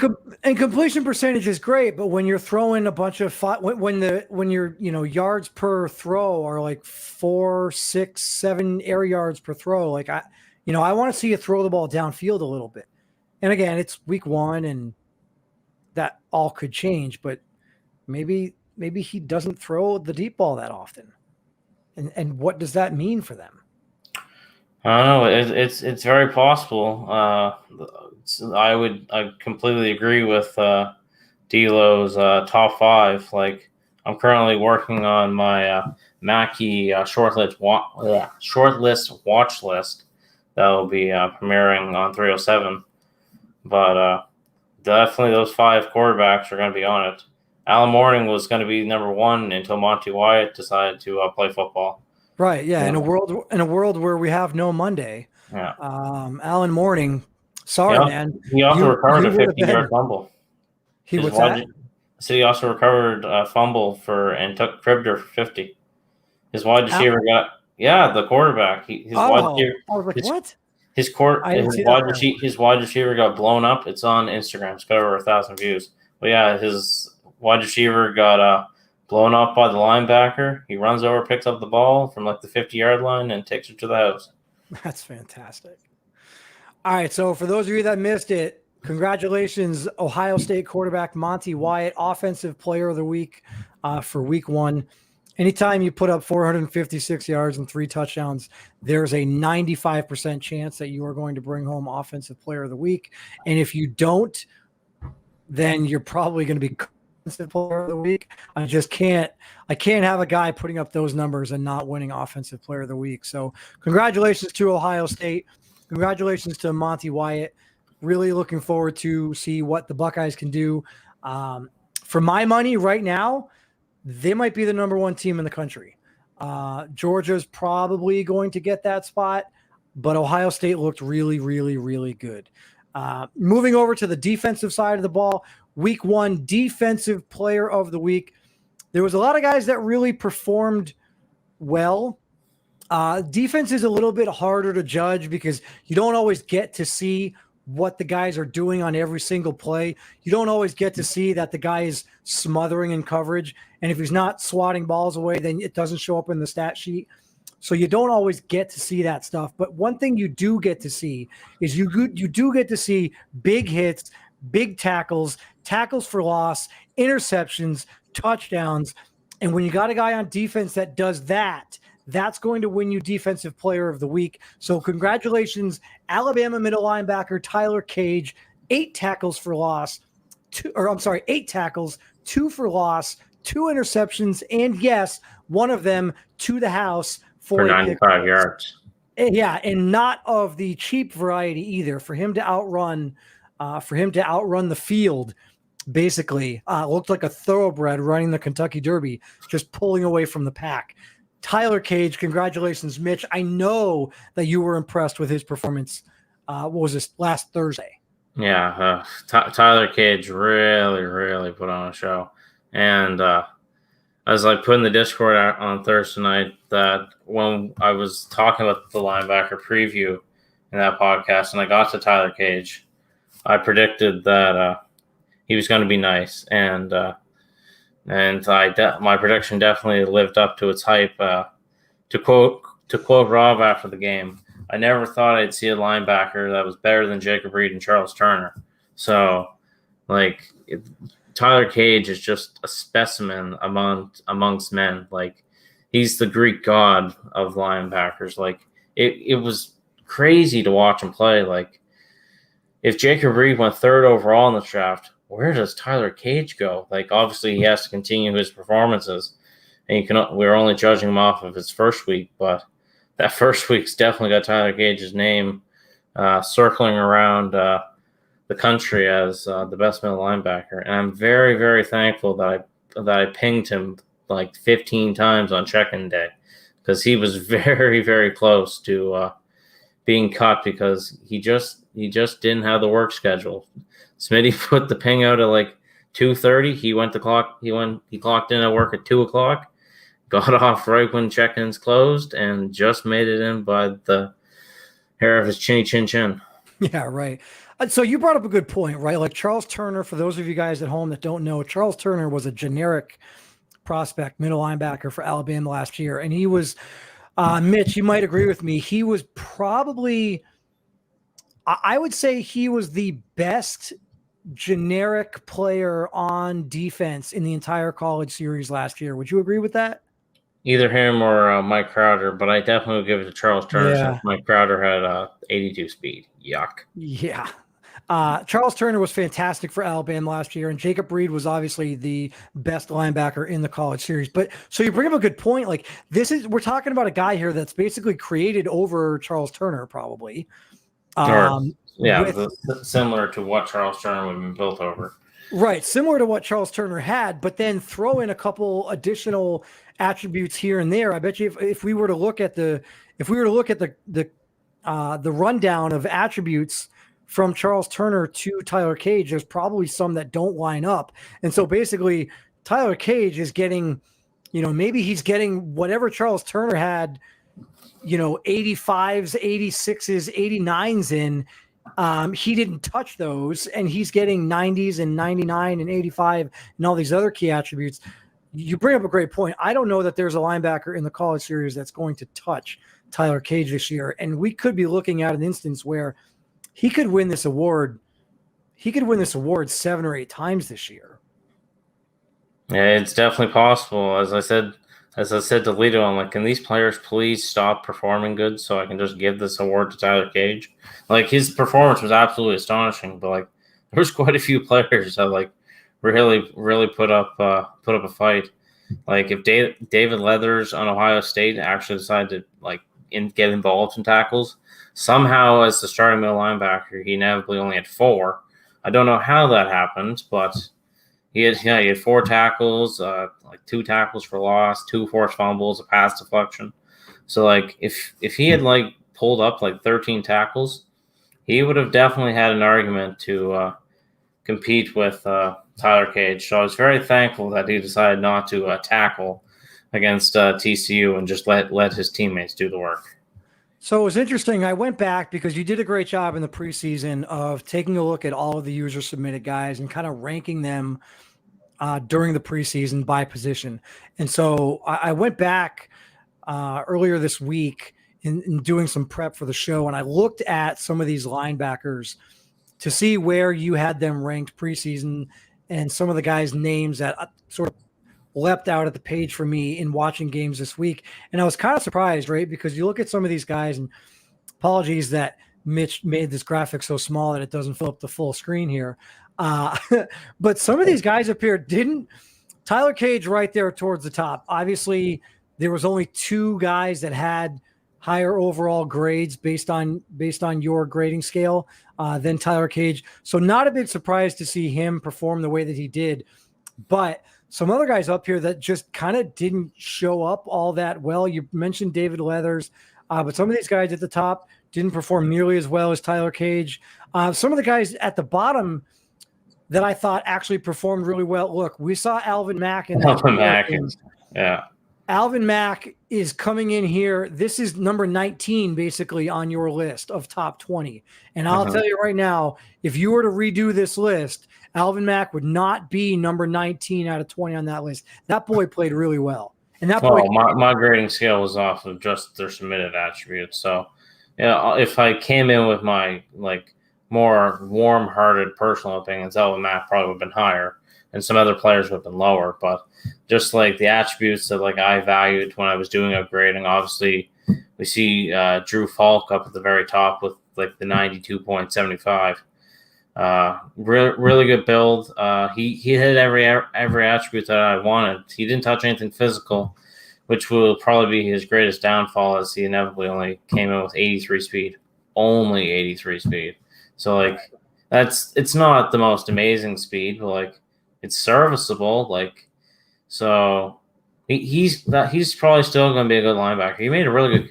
completion percentage is great, but when you're throwing a bunch of when your yards per throw are like 4, 6, 7 air yards per throw, like I want to see you throw the ball downfield a little bit. And again, it's week 1, and that all could change, but maybe he doesn't throw the deep ball that often. And what does that mean for them? I don't know. It's very possible. I completely agree with D'Lo's top 5. Like I'm currently working on my Mackey shortlist watch list that will be premiering on 307. But definitely those 5 quarterbacks are going to be on it. Alan Mourning was going to be number 1 until Monty Wyatt decided to play football. Right. Yeah. In a world where we have no Monday. Yeah. Alan Mourning. Sorry, man. He also recovered a 50-yard fumble. He also recovered a fumble and took Cribder for 50. His wide receiver the quarterback. I was like, what? His wide receiver got blown up. It's on Instagram. It's got over 1,000 views. But yeah, his wide receiver got blown up by the linebacker. He runs over, picks up the ball from like the 50-yard line, and takes it to the house. That's fantastic. All right, so for those of you that missed it, congratulations, Ohio State quarterback Monty Wyatt, Offensive Player of the Week for week 1. Anytime you put up 456 yards and 3 touchdowns, there's a 95% chance that you are going to bring home Offensive Player of the Week. And if you don't, then you're probably going to be Offensive Player of the Week. I can't have a guy putting up those numbers and not winning Offensive Player of the Week. So congratulations to Ohio State. Congratulations to Monty Wyatt. Really looking forward to see what the Buckeyes can do. For my money right now, they might be the number 1 team in the country. Georgia's probably going to get that spot, but Ohio State looked really, really, really good. Moving over to the defensive side of the ball, week 1 Defensive Player of the Week. There was a lot of guys that really performed well. Defense is a little bit harder to judge because you don't always get to see what the guys are doing on every single play. You don't always get to see that the guy is smothering in coverage. And if he's not swatting balls away, then it doesn't show up in the stat sheet. So you don't always get to see that stuff. But one thing you do get to see is you do get to see big hits, big tackles, tackles for loss, interceptions, touchdowns. And when you got a guy on defense that does that, that's going to win you Defensive Player of the Week. So congratulations, Alabama middle linebacker Tyler Cage, 8 tackles for loss, 8 tackles, 2 for loss, 2 interceptions, and yes, one of them to the house for 95 yards. Yeah, and not of the cheap variety either. For him to outrun the field, basically, looked like a thoroughbred running the Kentucky Derby, just pulling away from the pack. Tyler Cage, congratulations, Mitch. I know that you were impressed with his performance. What was this, last Thursday? Yeah, Tyler Cage really put on a show. And I was like putting the Discord out on Thursday night that when I was talking about the linebacker preview in that podcast and I got to Tyler Cage, I predicted that he was going to be nice. And my prediction definitely lived up to its hype. To quote Rob after the game, I never thought I'd see a linebacker that was better than Jacob Reed and Charles Turner. So, Tyler Cage is just a specimen amongst men. Like, he's the Greek god of linebackers. Like, it was crazy to watch him play. Like, if Jacob Reed went 3rd overall in the draft, where does Tyler Cage go? Like, obviously he has to continue his performances, and we're only judging him off of his first week, but that first week's definitely got Tyler Cage's name circling around the country as the best middle linebacker. And I'm very, very thankful that I pinged him like 15 times on check-in day, because he was very, very close to being cut because he just didn't have the work schedule. Smitty put the ping out at like 2:30. He clocked in at work at 2:00, got off right when check-ins closed, and just made it in by the hair of his chinny chin chin. Yeah, right. So you brought up a good point, right? Like Charles Turner, for those of you guys at home that don't know, Charles Turner was a generic prospect middle linebacker for Alabama last year. And he was, Mitch, you might agree with me, he was probably, I would say he was the best generic player on defense in the entire college series last year. Would you agree with that? Either him or Mike Crowder, but I definitely would give it to Charles Turner since Mike Crowder had 82 speed. Yuck. Yeah. Charles Turner was fantastic for Alabama last year, and Jacob Reed was obviously the best linebacker in the college series. But so you bring up a good point. Like, we're talking about a guy here that's basically created over Charles Turner, probably. Similar to what Charles Turner would have been built over. Right, similar to what Charles Turner had, but then throw in a couple additional attributes here and there. I bet you if we were to look at the rundown of attributes from Charles Turner to Tyler Cage, there's probably some that don't line up. And so basically Tyler Cage is getting, maybe he's getting whatever Charles Turner had, 85s, 86s, 89s in. He didn't touch those, and he's getting 90s and 99 and 85 and all these other key attributes. You bring up a great point. I don't know that there's a linebacker in the college series that's going to touch Tyler Cage this year. And we could be looking at an instance where he could win this award. He could win this award 7 or 8 times this year. Yeah, it's definitely possible. As I said to Lito, I'm like, can these players please stop performing good so I can just give this award to Tyler Cage? Like, his performance was absolutely astonishing, but like, there was quite a few players that like really put up a fight. Like, if David Leathers on Ohio State actually decided to get involved in tackles, somehow as the starting middle linebacker, he inevitably only had 4. I don't know how that happened, but he had 4 tackles, 2 tackles for loss, 2 forced fumbles, a pass deflection. So like, if he had pulled up 13 tackles, he would have definitely had an argument to compete with Tyler Cage. So I was very thankful that he decided not to tackle against TCU and just let his teammates do the work. So it was interesting. I went back because you did a great job in the preseason of taking a look at all of the user submitted guys and kind of ranking them during the preseason by position. And so I went back earlier this week in doing some prep for the show, and I looked at some of these linebackers to see where you had them ranked preseason, and some of the guys' names that sort of leapt out at the page for me in watching games this week. And I was kind of surprised, right? Because you look at some of these guys, and apologies that Mitch made this graphic so small that it doesn't fill up the full screen here. But some of these guys up here didn't. Tyler Cage right there towards the top. Obviously, there was only 2 guys that had higher overall grades based on your grading scale than Tyler Cage. So not a big surprise to see him perform the way that he did. But some other guys up here that just kind of didn't show up all that well. You mentioned David Leathers, but some of these guys at the top didn't perform nearly as well as Tyler Cage. Some of the guys at the bottom that I thought actually performed really well. Look, we saw Alvin Mack in Alvin Mack. Yeah. Alvin Mack is coming in here. This is number 19, basically, on your list of top 20. And I'll tell you right now, if you were to redo this list, Alvin Mack would not be number 19 out of 20 on that list. That boy played really well. And that boy, my grading scale was off of just their submitted attributes. So, yeah, if I came in with my more warm-hearted personal opinions, Alvin Mack probably would have been higher, and some other players would have been lower. But just the attributes that I valued when I was doing upgrading, obviously we see Drew Falk up at the very top with the 92.75. Really good build. He hit every attribute that I wanted. He didn't touch anything physical, which will probably be his greatest downfall, as he inevitably only came in with 83 speed. Only 83 speed. So it's not the most amazing speed, but it's serviceable. So he's probably still going to be a good linebacker. He made a really good.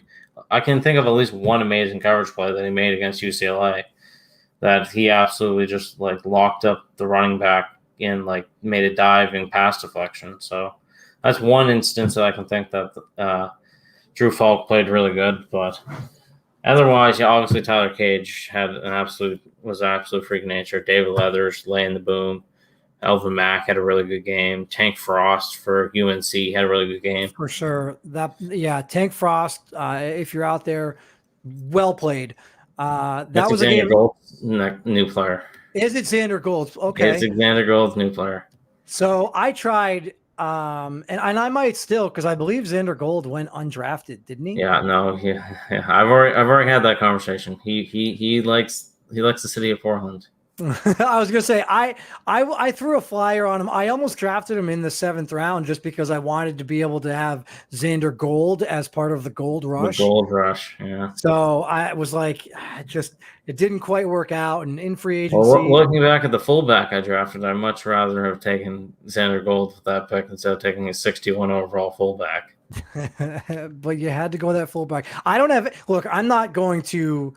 I can think of at least one amazing coverage play that he made against UCLA, that he absolutely just locked up the running back and made a diving pass deflection. So that's one instance that I can think that Drew Falk played really good, but. Otherwise, yeah, obviously Tyler Cage was an absolute freak nature. David Leathers laying the boom. Alvin Mack had a really good game. Tank Frost for UNC had a really good game. For sure. Tank Frost, if you're out there, well played. That was a game. Gold's new player. Is it Xander Gold? Okay. It's Xander Gold's new player. So I tried, and I might still, because I believe Xander Gold went undrafted, didn't he? Yeah, no, yeah. I've already had that conversation. He likes the city of Portland. I was gonna say I threw a flyer on him. I almost drafted him in the 7th round just because I wanted to be able to have Xander Gold as part of the Gold Rush. The Gold Rush, yeah. So I was it didn't quite work out. And in free agency, well, looking back at the fullback I drafted, I'd much rather have taken Xander Gold with that pick instead of taking a 61 overall fullback. But you had to go that fullback. I don't have. Look, I'm not going to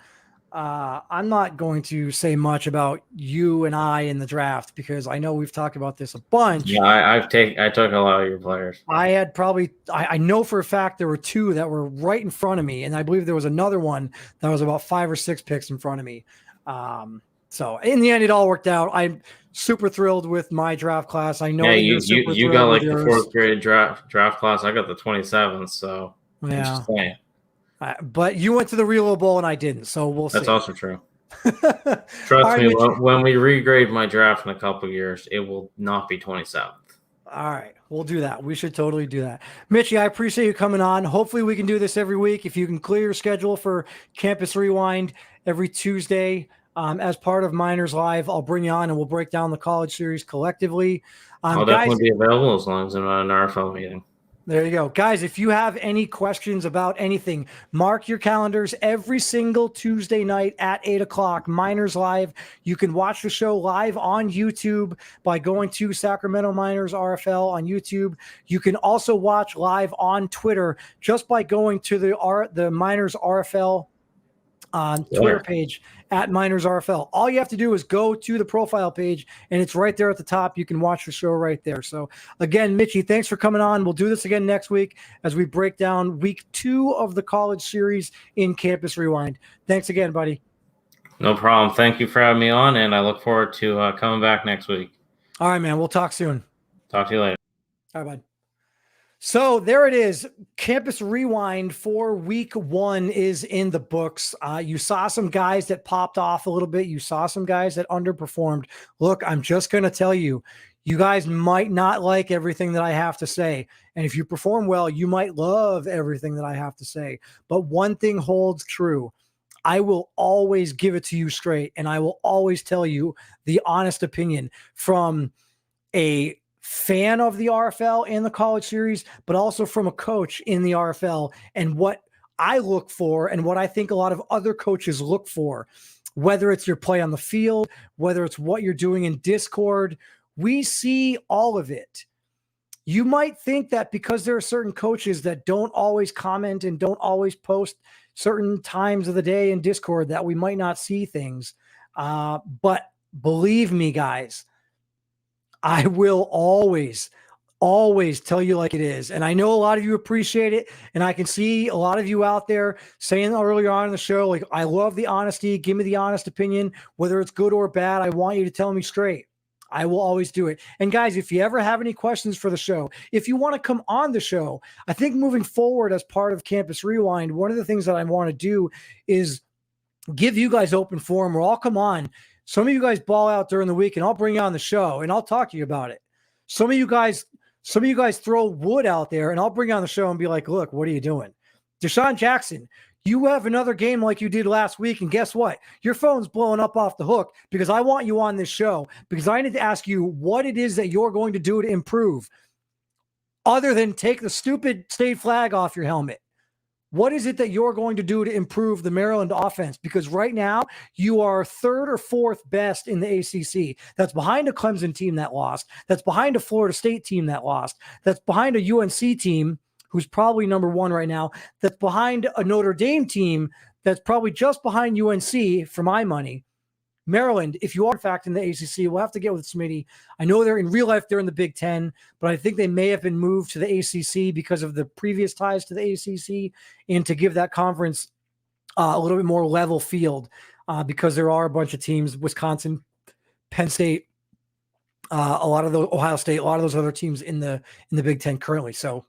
say much about you and I in the draft because I know we've talked about this a bunch. Yeah, I took a lot of your players. I had I know for a fact there were 2 that were right in front of me, and I believe there was another one that was about 5 or 6 picks in front of me. So in the end, it all worked out. I'm super thrilled with my draft class. I know. Yeah, you got the 4th grade draft class. I got the 27th. So yeah. But you went to the Reload Bowl and I didn't, so we'll see. That's also true. Trust me, when we regrade my draft in a couple years, it will not be 27th. All right, we'll do that. We should totally do that. Mitchie, I appreciate you coming on. Hopefully we can do this every week. If you can clear your schedule for Campus Rewind every Tuesday as part of Miners Live, I'll bring you on and we'll break down the college series collectively. I'll definitely be available as long as I'm at an RFL meeting. There you go. Guys, if you have any questions about anything, mark your calendars every single Tuesday night at 8 o'clock, Miners Live. You can watch the show live on YouTube by going to Sacramento Miners RFL on YouTube. You can also watch live on Twitter just by going to the Miners RFL Twitter page at Miners RFL. All you have to do is go to the profile page and it's right there at the top. You can watch the show right there. So again, Mitchie, thanks for coming on. We'll do this again next week as we break down week 2 of the college series in Campus Rewind. Thanks again, buddy. No problem. Thank you for having me on, and I look forward to coming back next week. All right, man. We'll talk soon. Talk to you later. All right, bud. So there it is. Campus Rewind for week 1 is in the books. You saw some guys that popped off a little bit. You saw some guys that underperformed. Look, I'm just going to tell you, you guys might not like everything that I have to say. And if you perform well, you might love everything that I have to say. But one thing holds true. I will always give it to you straight, and I will always tell you the honest opinion from a fan of the RFL and the college series, but also from a coach in the RFL and what I look for and what I think a lot of other coaches look for, whether it's your play on the field, whether it's what you're doing in Discord. We see all of it. You might think that because there are certain coaches that don't always comment and don't always post certain times of the day in Discord that we might not see things. But believe me, guys, I will always tell you like it is. And I know a lot of you appreciate it. And I can see a lot of you out there saying earlier on in the show, like, I love the honesty. Give me the honest opinion, whether it's good or bad. I want you to tell me straight. I will always do it. And guys, if you ever have any questions for the show, if you want to come on the show, I think moving forward as part of Campus Rewind, one of the things that I want to do is give you guys open forum where I'll come on. Some of you guys ball out during the week and I'll bring you on the show and I'll talk to you about it. Some of you guys throw wood out there and I'll bring you on the show and be like, look, what are you doing? Deshaun Jackson, you have another game like you did last week. And guess what? Your phone's blowing up off the hook because I want you on this show because I need to ask you what it is that you're going to do to improve other than take the stupid state flag off your helmet. What is it that you're going to do to improve the Maryland offense? Because right now you are 3rd or 4th best in the ACC. That's behind a Clemson team that lost. That's behind a Florida State team that lost. That's behind a UNC team who's probably number 1 right now. That's behind a Notre Dame team that's probably just behind UNC for my money. Maryland, if you are in fact in the ACC, we'll have to get with Smitty. I know they're in real life, they're in the Big Ten, but I think they may have been moved to the ACC because of the previous ties to the ACC and to give that conference a little bit more level field because there are a bunch of teams, Wisconsin, Penn State, a lot of the Ohio State, a lot of those other teams in the Big Ten currently. So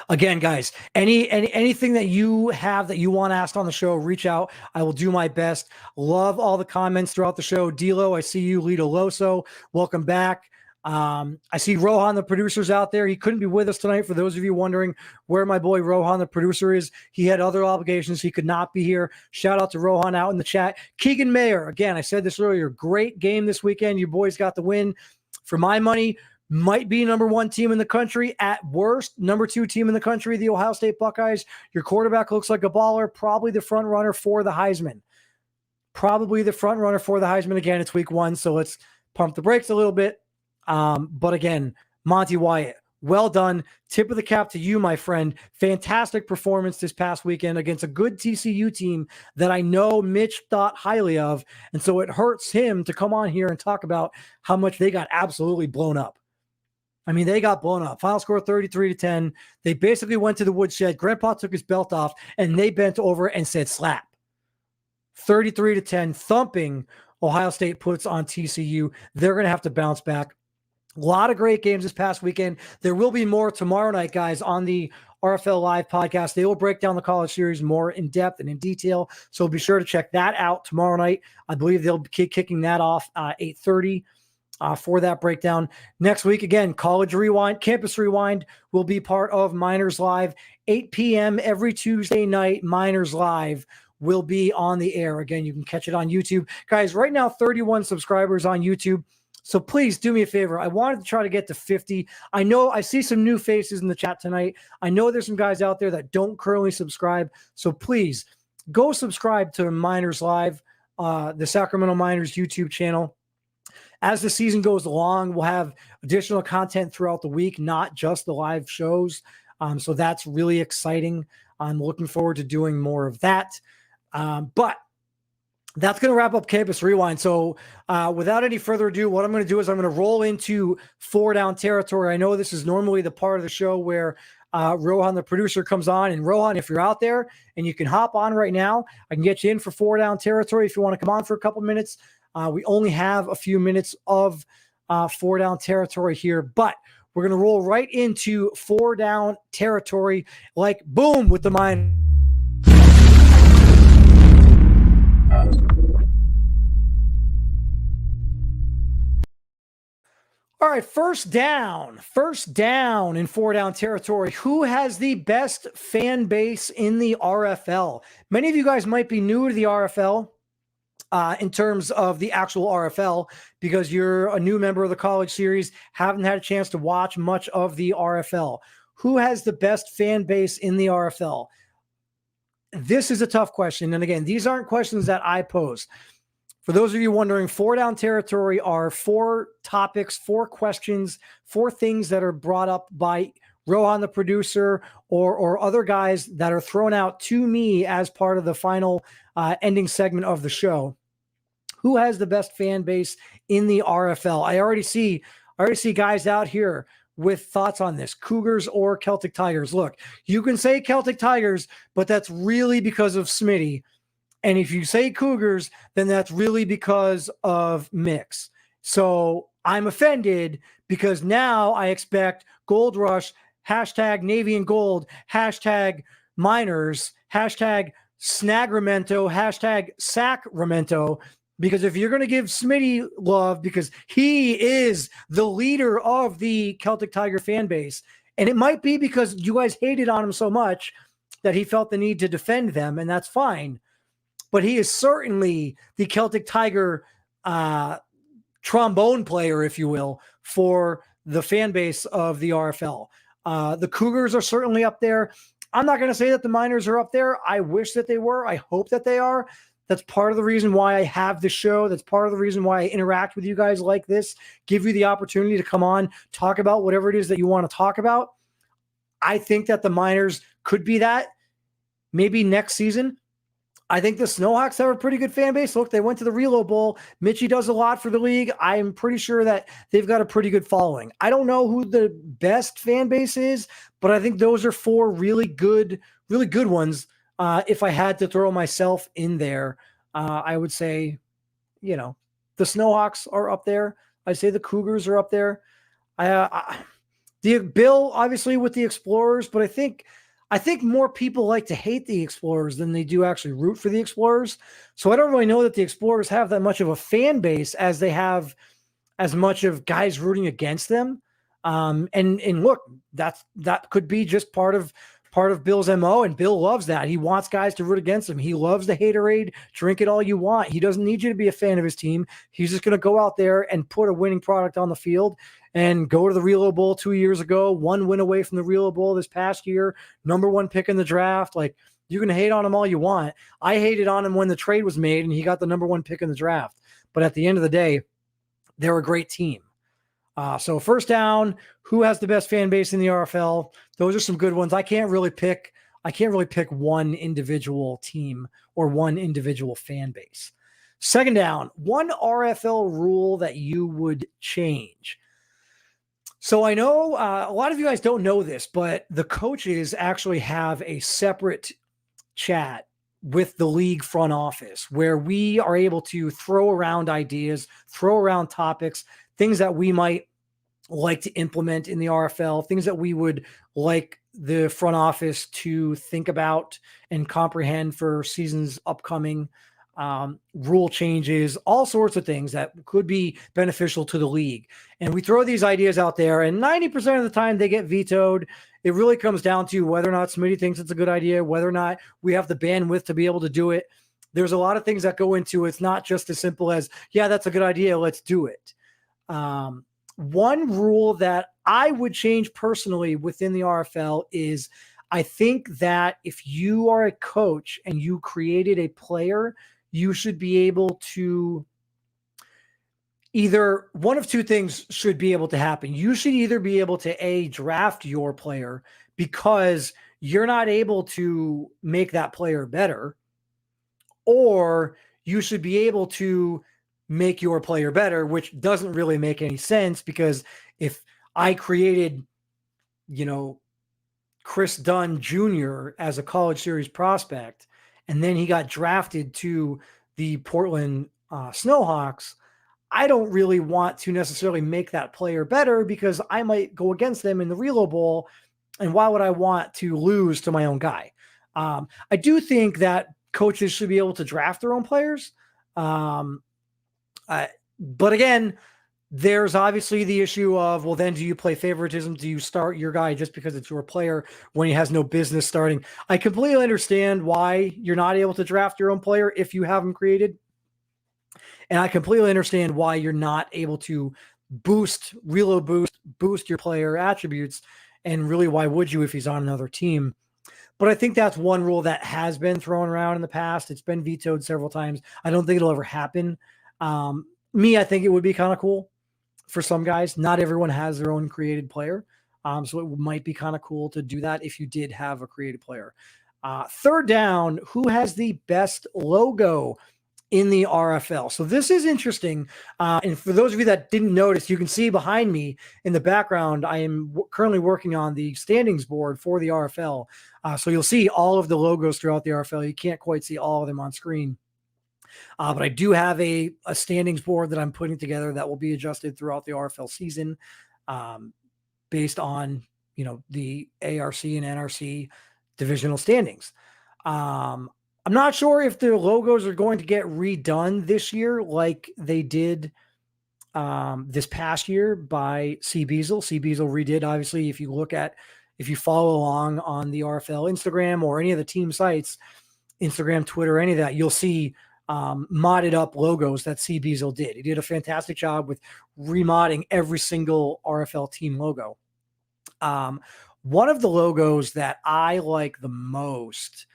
again, guys, anything that you have that you want asked on the show, reach out. I will do my best. Love all the comments throughout the show. Dilo, I see you. Lito Loso, welcome back. I see Rohan the Producer's out there. He couldn't be with us tonight. For those of you wondering where my boy Rohan the Producer is, he had other obligations. He could not be here. Shout out to Rohan out in the chat. Keegan Mayer, again, I said this earlier, great game this weekend. You boys got the win. For my money, might be number 1 team in the country. At worst, number 2 team in the country, the Ohio State Buckeyes. Your quarterback looks like a baller, probably the front runner for the Heisman. Again, it's week 1, so let's pump the brakes a little bit. But again, Monty Wyatt, well done. Tip of the cap to you, my friend. Fantastic performance this past weekend against a good TCU team that I know Mitch thought highly of. And so it hurts him to come on here and talk about how much they got absolutely blown up. I mean, they got blown up. Final score 33-10. They basically went to the woodshed. Grandpa took his belt off, and they bent over and said slap. 33-10, thumping Ohio State puts on TCU. They're going to have to bounce back. A lot of great games this past weekend. There will be more tomorrow night, guys, on the RFL Live podcast. They will break down the college series more in depth and in detail, so be sure to check that out tomorrow night. I believe they'll be kicking that off 8:30. For that breakdown. Next week, again, College Rewind, Campus Rewind will be part of Miners Live. 8 p.m. every Tuesday night, Miners Live will be on the air. Again, you can catch it on YouTube. Guys, right now, 31 subscribers on YouTube. So please do me a favor. I wanted to try to get to 50. I know I see some new faces in the chat tonight. I know there's some guys out there that don't currently subscribe. So please go subscribe to Miners Live, the Sacramento Miners YouTube channel. As the season goes along, we'll have additional content throughout the week, not just the live shows. So that's really exciting. I'm looking forward to doing more of that. But that's going to wrap up Campus Rewind. So without any further ado, what I'm going to do is I'm going to roll into 4 Down territory. I know this is normally the part of the show where Rohan the Producer comes on. And Rohan, if you're out there and you can hop on right now, I can get you in for 4 Down territory if you want to come on for a couple minutes. We only have a few minutes of 4 Down territory here, but We're going to roll right into 4 down territory, like boom with the Miners. All right, first down in 4 down territory. Who has the best fan base in the RFL? Many of you guys might be new to the RFL in terms of the actual RFL because you're a new member of the college series, haven't had a chance to watch much of the RFL. Who has the best fan base in the RFL? This is a tough question. And again, these aren't questions that I pose. For those of you wondering, 4 down territory are 4 topics, 4 questions, 4 things that are brought up by Rohan the producer or other guys that are thrown out to me as part of the final ending segment of the show. Who has the best fan base in the RFL? I already see guys out here with thoughts on this. Cougars or Celtic Tigers. Look, you can say Celtic Tigers, but that's really because of Smitty. And if you say Cougars, then that's really because of Mix. So I'm offended because now I expect Gold Rush, hashtag Navy and Gold, hashtag Miners, hashtag Snagramento, hashtag Sacramento. Because if you're going to give Smitty love, because he is the leader of the Celtic Tiger fan base, and it might be because you guys hated on him so much that he felt the need to defend them, and that's fine. But he is certainly the Celtic Tiger trombone player, if you will, for the fan base of the RFL. The Cougars are certainly up there. I'm not going to say that the Miners are up there. I wish that they were. I hope that they are. That's part of the reason why I have the show. That's part of the reason why I interact with you guys like this, give you the opportunity to come on, talk about whatever it is that you want to talk about. I think that the Miners could be that maybe next season. I think the Snowhawks have a pretty good fan base. Look, they went to the Relo Bowl. Mitchie does a lot for the league. I'm pretty sure that they've got a pretty good following. I don't know who the best fan base is, but I think those are 4 really good ones. If I had to throw myself in there, I would say, the Snowhawks are up there. I'd say the Cougars are up there. The Bill, obviously, with the Explorers, but I think more people like to hate the Explorers than they do actually root for the Explorers. So I don't really know that the Explorers have that much of a fan base as they have as much of guys rooting against them. And look, that could be just part of Bill's MO, and Bill loves that. He wants guys to root against him. He loves the haterade. Drink it all you want. He doesn't need you to be a fan of his team. He's just going to go out there and put a winning product on the field and go to the Relo Bowl 2 years ago, 1 win away from the Relo Bowl this past year, number 1 pick in the draft. Like, you can hate on him all you want. I hated on him when the trade was made and he got the number 1 pick in the draft. But at the end of the day, they're a great team. So first down, who has the best fan base in the RFL? Those are some good ones. I can't really pick one individual team or one individual fan base. Second down, one RFL rule that you would change. So I know a lot of you guys don't know this, but the coaches actually have a separate chat with the league front office where we are able to throw around ideas, throw around topics, things that we might like to implement in the RFL, things that we would like the front office to think about and comprehend for seasons upcoming, rule changes, all sorts of things that could be beneficial to the league. And we throw these ideas out there, and 90% of the time they get vetoed. It really comes down to whether or not Smitty thinks it's a good idea, whether or not we have the bandwidth to be able to do it. There's a lot of things that go into it. It's not just as simple as, yeah, that's a good idea, let's do it. One rule that I would change personally within the RFL is I think that if you are a coach and you created a player, you should be able to either one of 2 things should be able to happen. You should either be able to draft your player because you're not able to make that player better, or you should be able to make your player better, which doesn't really make any sense because if I created, Chris Dunn Jr. as a college series prospect, and then he got drafted to the Portland Snowhawks, I don't really want to necessarily make that player better because I might go against them in the Relo Bowl. And why would I want to lose to my own guy? I do think that coaches should be able to draft their own players. But again, there's obviously the issue of, well, then do you play favoritism? Do you start your guy just because it's your player when he has no business starting? I completely understand why you're not able to draft your own player if you have him created. And I completely understand why you're not able to boost your player attributes. And really, why would you if he's on another team? But I think that's one rule that has been thrown around in the past. It's been vetoed several times. I don't think it'll ever happen. I think it would be kind of cool for some guys. Not everyone has their own created player. So it might be kind of cool to do that if you did have a created player. Third down, who has the best logo in the RFL? So this is interesting. And for those of you that didn't notice, you can see behind me in the background, I am currently working on the standings board for the RFL. So you'll see all of the logos throughout the RFL. You can't quite see all of them on screen. But I do have a standings board that I'm putting together that will be adjusted throughout the RFL season based on, the ARC and NRC divisional standings. I'm not sure if the logos are going to get redone this year like they did this past year by C. Beazle. C. Beazle redid, obviously, if you follow along on the RFL Instagram or any of the team sites, Instagram, Twitter, any of that, you'll see modded up logos that C. Beazle did. He did a fantastic job with remodding every single RFL team logo. One of the logos that I like the most,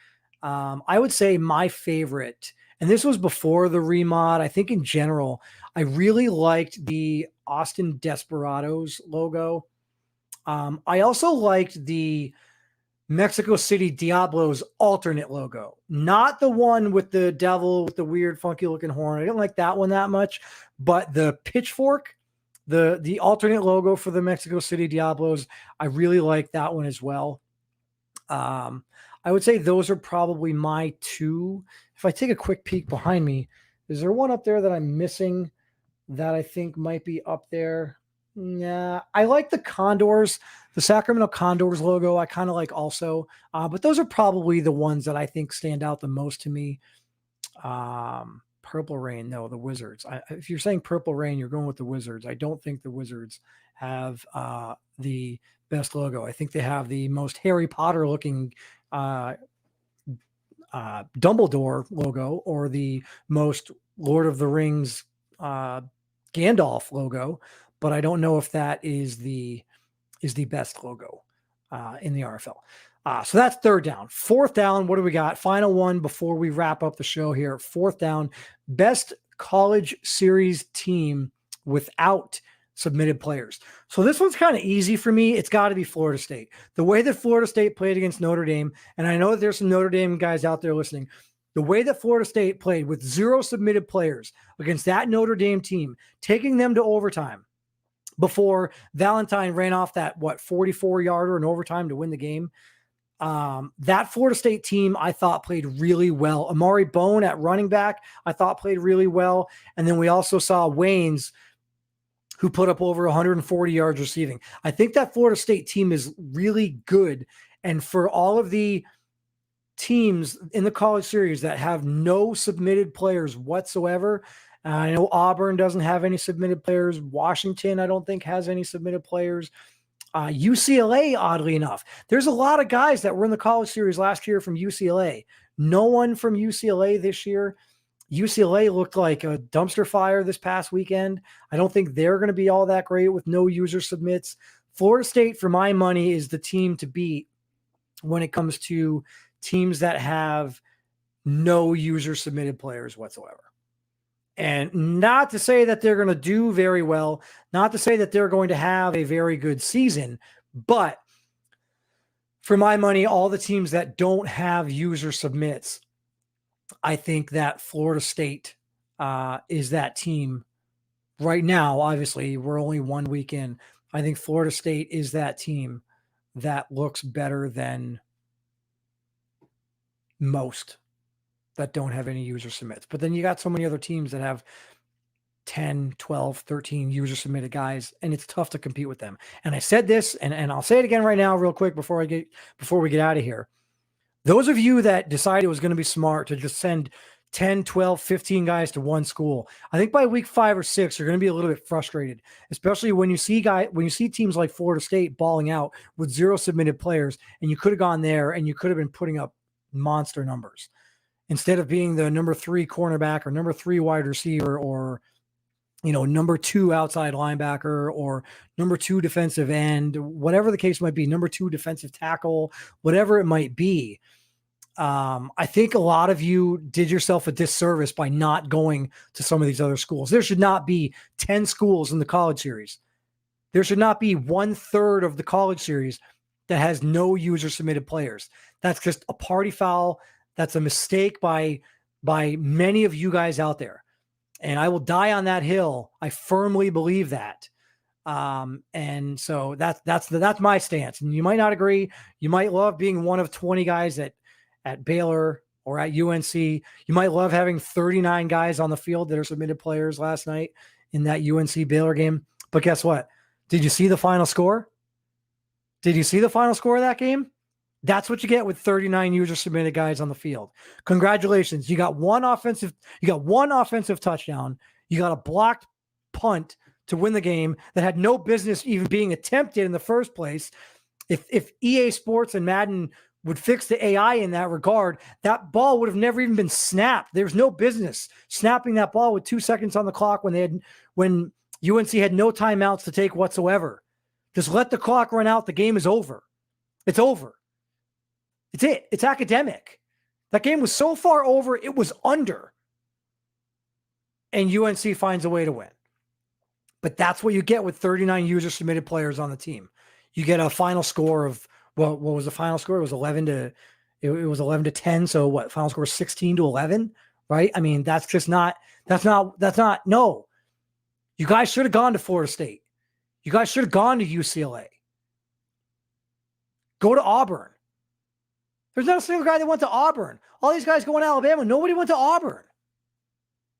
I would say my favorite, and this was before the remod, I think in general, I really liked the Austin Desperados logo. I also liked the Mexico City Diablos alternate logo, not the one with the devil with the weird funky looking horn. I didn't like that one that much, but the pitchfork, the alternate logo for the Mexico City Diablos, I really like that one as well. I would say those are probably my two. If I take a quick peek behind me, is there one up there that I'm missing that I think might be up there? Yeah, I like the Condors, the Sacramento Condors logo. I kind of like also, but those are probably the ones that I think stand out the most to me. Purple Rain, no, the Wizards. If you're saying Purple Rain, you're going with the Wizards. I don't think the Wizards have the best logo. I think they have the most Harry Potter looking Dumbledore logo or the most Lord of the Rings Gandalf logo, but I don't know if that is the best logo in the RFL. So that's third down. Fourth down, what do we got? Final one before we wrap up the show here. Fourth down, best college series team without submitted players. So this one's kind of easy for me. It's got to be Florida State. The way that Florida State played against Notre Dame, and I know that there's some Notre Dame guys out there listening, the way that Florida State played with 0 submitted players against that Notre Dame team, taking them to overtime before Valentine ran off that, 44-yarder in overtime to win the game. That Florida State team, I thought, played really well. Amari Bone at running back, I thought played really well. And then we also saw Waynes, who put up over 140 yards receiving. I think that Florida State team is really good. And for all of the teams in the college series that have no submitted players whatsoever, I know Auburn doesn't have any submitted players. Washington, I don't think, has any submitted players. UCLA, oddly enough, there's a lot of guys that were in the college series last year from UCLA. No one from UCLA this year. UCLA looked like a dumpster fire this past weekend. I don't think they're going to be all that great with no user submits. Florida State, for my money, is the team to beat when it comes to teams that have no user submitted players whatsoever. And not to say that they're going to do very well, not to say that they're going to have a very good season, but for my money, all the teams that don't have user submits, I think that Florida State is that team right now. Obviously, we're only 1 week in. I think Florida State is that team that looks better than most that don't have any user submits. But then you got so many other teams that have 10, 12, 13 user submitted guys, and it's tough to compete with them. And I said this, and I'll say it again right now, real quick, before we get out of here. Those of you that decided it was going to be smart to just send 10, 12, 15 guys to one school, I think by week 5 or 6, you're going to be a little bit frustrated, especially when you see teams like Florida State balling out with 0 submitted players, and you could have gone there and you could have been putting up monster numbers instead of being the number 3 cornerback or number 3 wide receiver, or number 2 outside linebacker, or number 2 defensive end, whatever the case might be, number 2 defensive tackle, whatever it might be. I think a lot of you did yourself a disservice by not going to some of these other schools. There should not be 10 schools in the college series. There should not be 1/3 of the college series that has no user submitted players. That's just a party foul. That's a mistake by many of you guys out there. And I will die on that hill. I firmly believe that. And so that's my stance. And you might not agree. You might love being one of 20 guys at Baylor or at UNC. You might love having 39 guys on the field that are submitted players last night in that UNC Baylor game. But guess what? Did you see the final score? Did you see the final score of that game? That's what you get with 39 user submitted guys on the field. Congratulations. You got one offensive touchdown. You got a blocked punt to win the game that had no business even being attempted in the first place. If EA Sports and Madden would fix the AI in that regard, that ball would have never even been snapped. There's no business snapping that ball with 2 seconds on the clock when UNC had no timeouts to take whatsoever. Just let the clock run out. The game is over. It's over. It's it. It's academic. That game was so far over, it was under. And UNC finds a way to win. But that's what you get with 39 user submitted players on the team. You get a final score of, well, what was the final score? It was 11 to 10. So what? Final score 16-11, right? I mean, that's not, no. You guys should have gone to Florida State. You guys should have gone to UCLA. Go to Auburn. There's not a single guy that went to Auburn. All these guys going to Alabama. Nobody went to Auburn.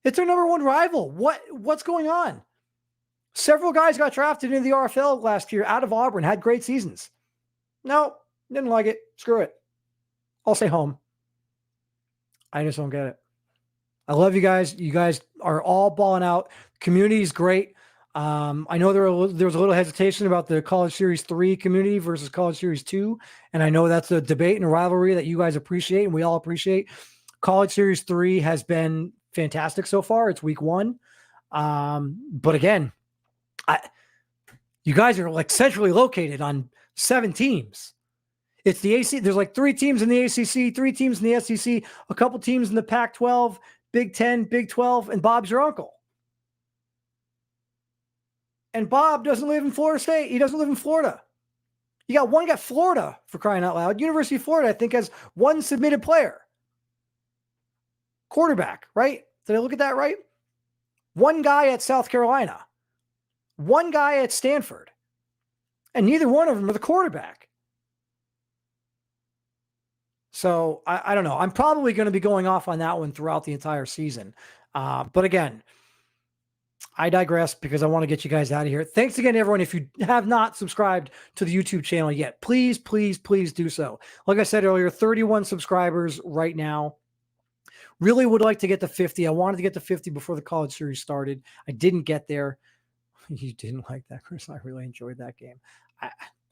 It's their number one rival. What's going on? Several guys got drafted into the RFL last year out of Auburn, had great seasons. No, didn't like it. Screw it. I'll stay home. I just don't get it. I love you guys. You guys are all balling out. Community is great. I know there was a little hesitation about the College Series 3 community versus College Series 2. And I know that's a debate and a rivalry that you guys appreciate and we all appreciate. College Series 3 has been fantastic so far. It's week 1. But again, you guys are like centrally located on 7 teams. It's the AC. There's like 3 teams in the ACC, 3 teams in the SEC, a couple teams in the Pac-12, Big 10, Big 12, and Bob's your uncle. And Bob doesn't live in Florida State. He doesn't live in Florida. You got one guy, Florida, for crying out loud. University of Florida, I think, has 1 submitted player. Quarterback, right? Did I look at that right? 1 guy at South Carolina. 1 guy at Stanford. And neither one of them are the quarterback. So, I don't know. I'm probably going to be going off on that one throughout the entire season. But again, I digress because I want to get you guys out of here. Thanks again, everyone. If you have not subscribed to the YouTube channel yet, please, please, please do so. Like I said earlier, 31 subscribers right now. Really would like to get to 50. I wanted to get to 50 before the college series started. I didn't get there. You didn't like that, Chris. I really enjoyed that game.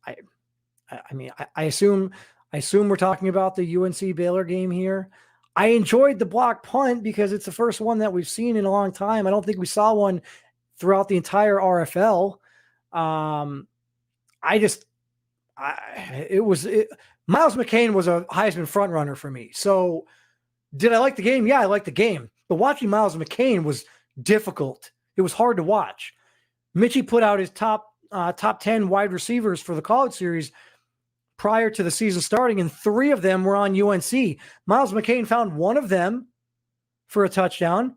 I assume we're talking about the UNC Baylor game here. I enjoyed the block punt because it's the first one that we've seen in a long time. I don't think we saw one throughout the entire RFL. Miles McCain was a Heisman front runner for me. So did I like the game? Yeah, I liked the game. But watching Miles McCain was difficult. It was hard to watch. Mitchie put out his top 10 wide receivers for the college series prior to the season starting, and 3 of them were on UNC. Miles McCain found 1 of them for a touchdown,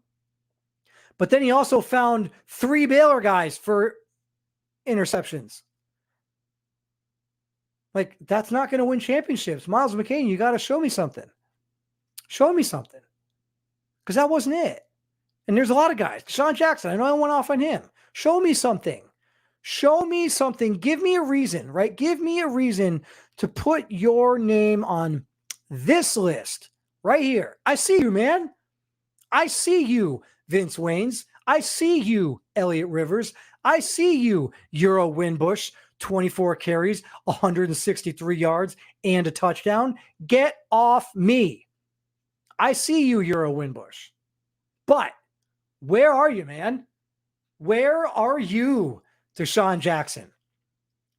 but then he also found 3 Baylor guys for interceptions. Like, that's not going to win championships. Miles McCain, you got to show me something. Show me something. Because that wasn't it. And there's a lot of guys. Deshaun Jackson, I know I went off on him. Show me something. Show me something. Give me a reason, right? Give me a reason to put your name on this list right here. I see you, man. I see you, Vince Waynes. I see you, Elliot Rivers. I see you, Euro Winbush, 24 carries, 163 yards, and a touchdown. Get off me. I see you, Euro Winbush. But where are you, man? Where are you, Deshaun Jackson?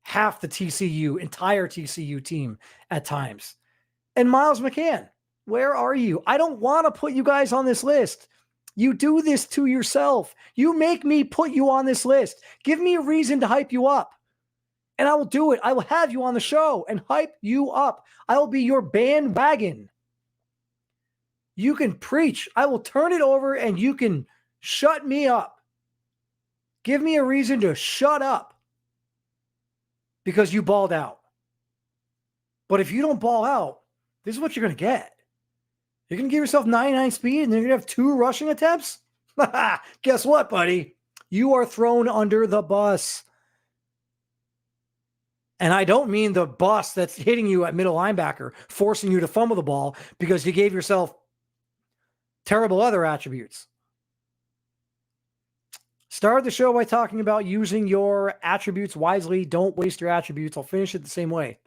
Half the entire TCU team at times. And Miles McCann, where are you? I don't want to put you guys on this list. You do this to yourself. You make me put you on this list. Give me a reason to hype you up. And I will do it. I will have you on the show and hype you up. I will be your bandwagon. You can preach. I will turn it over and you can shut me up. Give me a reason to shut up because you balled out. But if you don't ball out, this is what you're going to get. You're going to give yourself 99 speed and then you're going to have 2 rushing attempts? Guess what, buddy? You are thrown under the bus. And I don't mean the bus that's hitting you at middle linebacker, forcing you to fumble the ball because you gave yourself terrible other attributes. Start the show by talking about using your attributes wisely. Don't waste your attributes. I'll finish it the same way.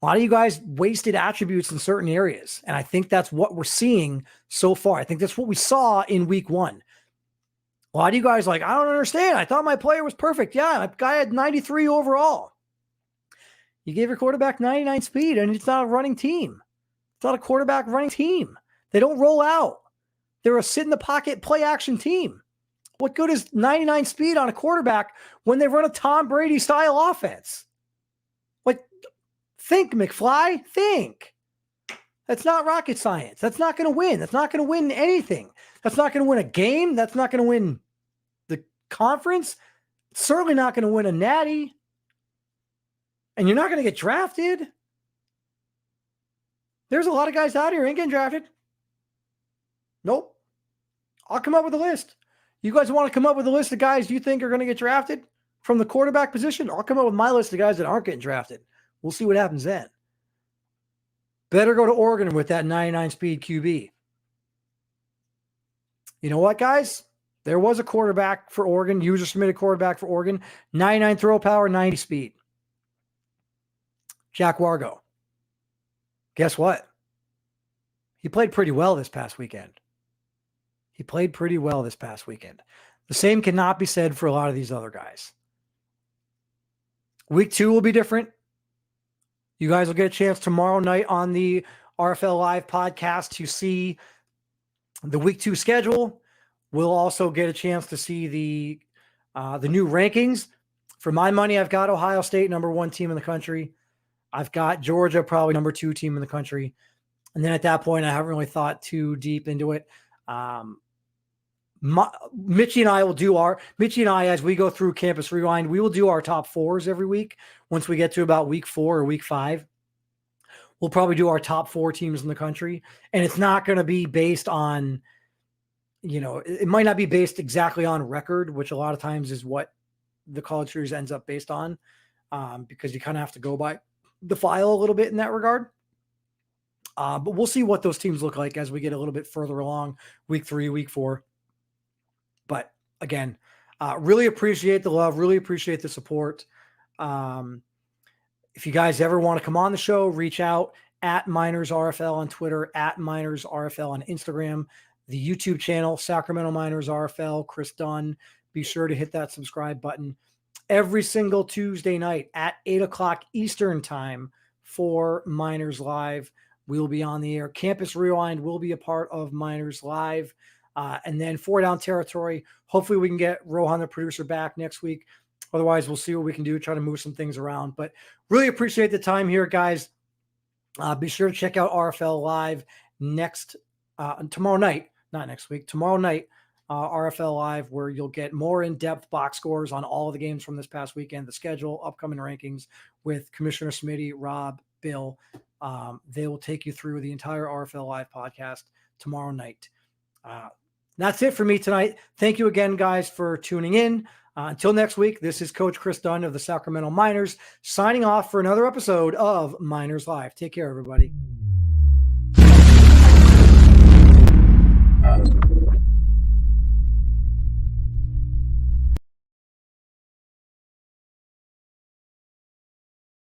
A lot of you guys wasted attributes in certain areas, and I think that's what we're seeing so far. I think that's what we saw in week 1. A lot of you guys like, I don't understand. I thought my player was perfect. Yeah, that guy had 93 overall. You gave your quarterback 99 speed, and it's not a running team. It's not a quarterback running team. They don't roll out. They're a sit-in-the-pocket play-action team. What good is 99 speed on a quarterback when they run a Tom Brady-style offense? Like, think, McFly. Think. That's not rocket science. That's not going to win. That's not going to win anything. That's not going to win a game. That's not going to win the conference. It's certainly not going to win a natty. And you're not going to get drafted. There's a lot of guys out here who ain't getting drafted. Nope. I'll come up with a list. You guys want to come up with a list of guys you think are going to get drafted from the quarterback position? I'll come up with my list of guys that aren't getting drafted. We'll see what happens then. Better go to Oregon with that 99 speed QB. You know what, guys? There was a quarterback for Oregon, user submitted quarterback for Oregon, 99 throw power, 90 speed. Jack Wargo. Guess what? He played pretty well this past weekend. The same cannot be said for a lot of these other guys. Week 2 will be different. You guys will get a chance tomorrow night on the RFL Live podcast to see the week 2 schedule. We'll also get a chance to see the new rankings. For my money, I've got Ohio State, number 1 team in the country. I've got Georgia, probably number 2 team in the country. And then at that point, I haven't really thought too deep into it. Mitchie and I, as we go through Campus Rewind, we will do our top 4s every week. Once we get to about week 4 or week 5, we'll probably do our top 4 teams in the country. And it's not going to be based on, it might not be based exactly on record, which a lot of times is what the college series ends up based on, because you kind of have to go by the file a little bit in that regard. But we'll see what those teams look like as we get a little bit further along, week 3, week 4. But again, really appreciate the love, really appreciate the support. If you guys ever want to come on the show, reach out at Miners RFL on Twitter, at Miners RFL on Instagram, the YouTube channel, Sacramento Miners RFL, Chris Dunn. Be sure to hit that subscribe button every single Tuesday night at 8:00 Eastern time for Miners Live. We'll be on the air. Campus Rewind will be a part of Miners Live. And then 4 Down Territory. Hopefully we can get Rohan the Producer back next week. Otherwise, we'll see what we can do, try to move some things around. But really appreciate the time here, guys. Be sure to check out RFL Live tomorrow night, not next week, tomorrow night, RFL Live, where you'll get more in-depth box scores on all of the games from this past weekend, the schedule, upcoming rankings with Commissioner Smitty, Rob, Bill. They will take you through the entire RFL Live podcast tomorrow night. That's it for me tonight. Thank you again, guys, for tuning in. Until next week, this is Coach Chris Dunn of the Sacramento Miners signing off for another episode of Miners Live. Take care, everybody.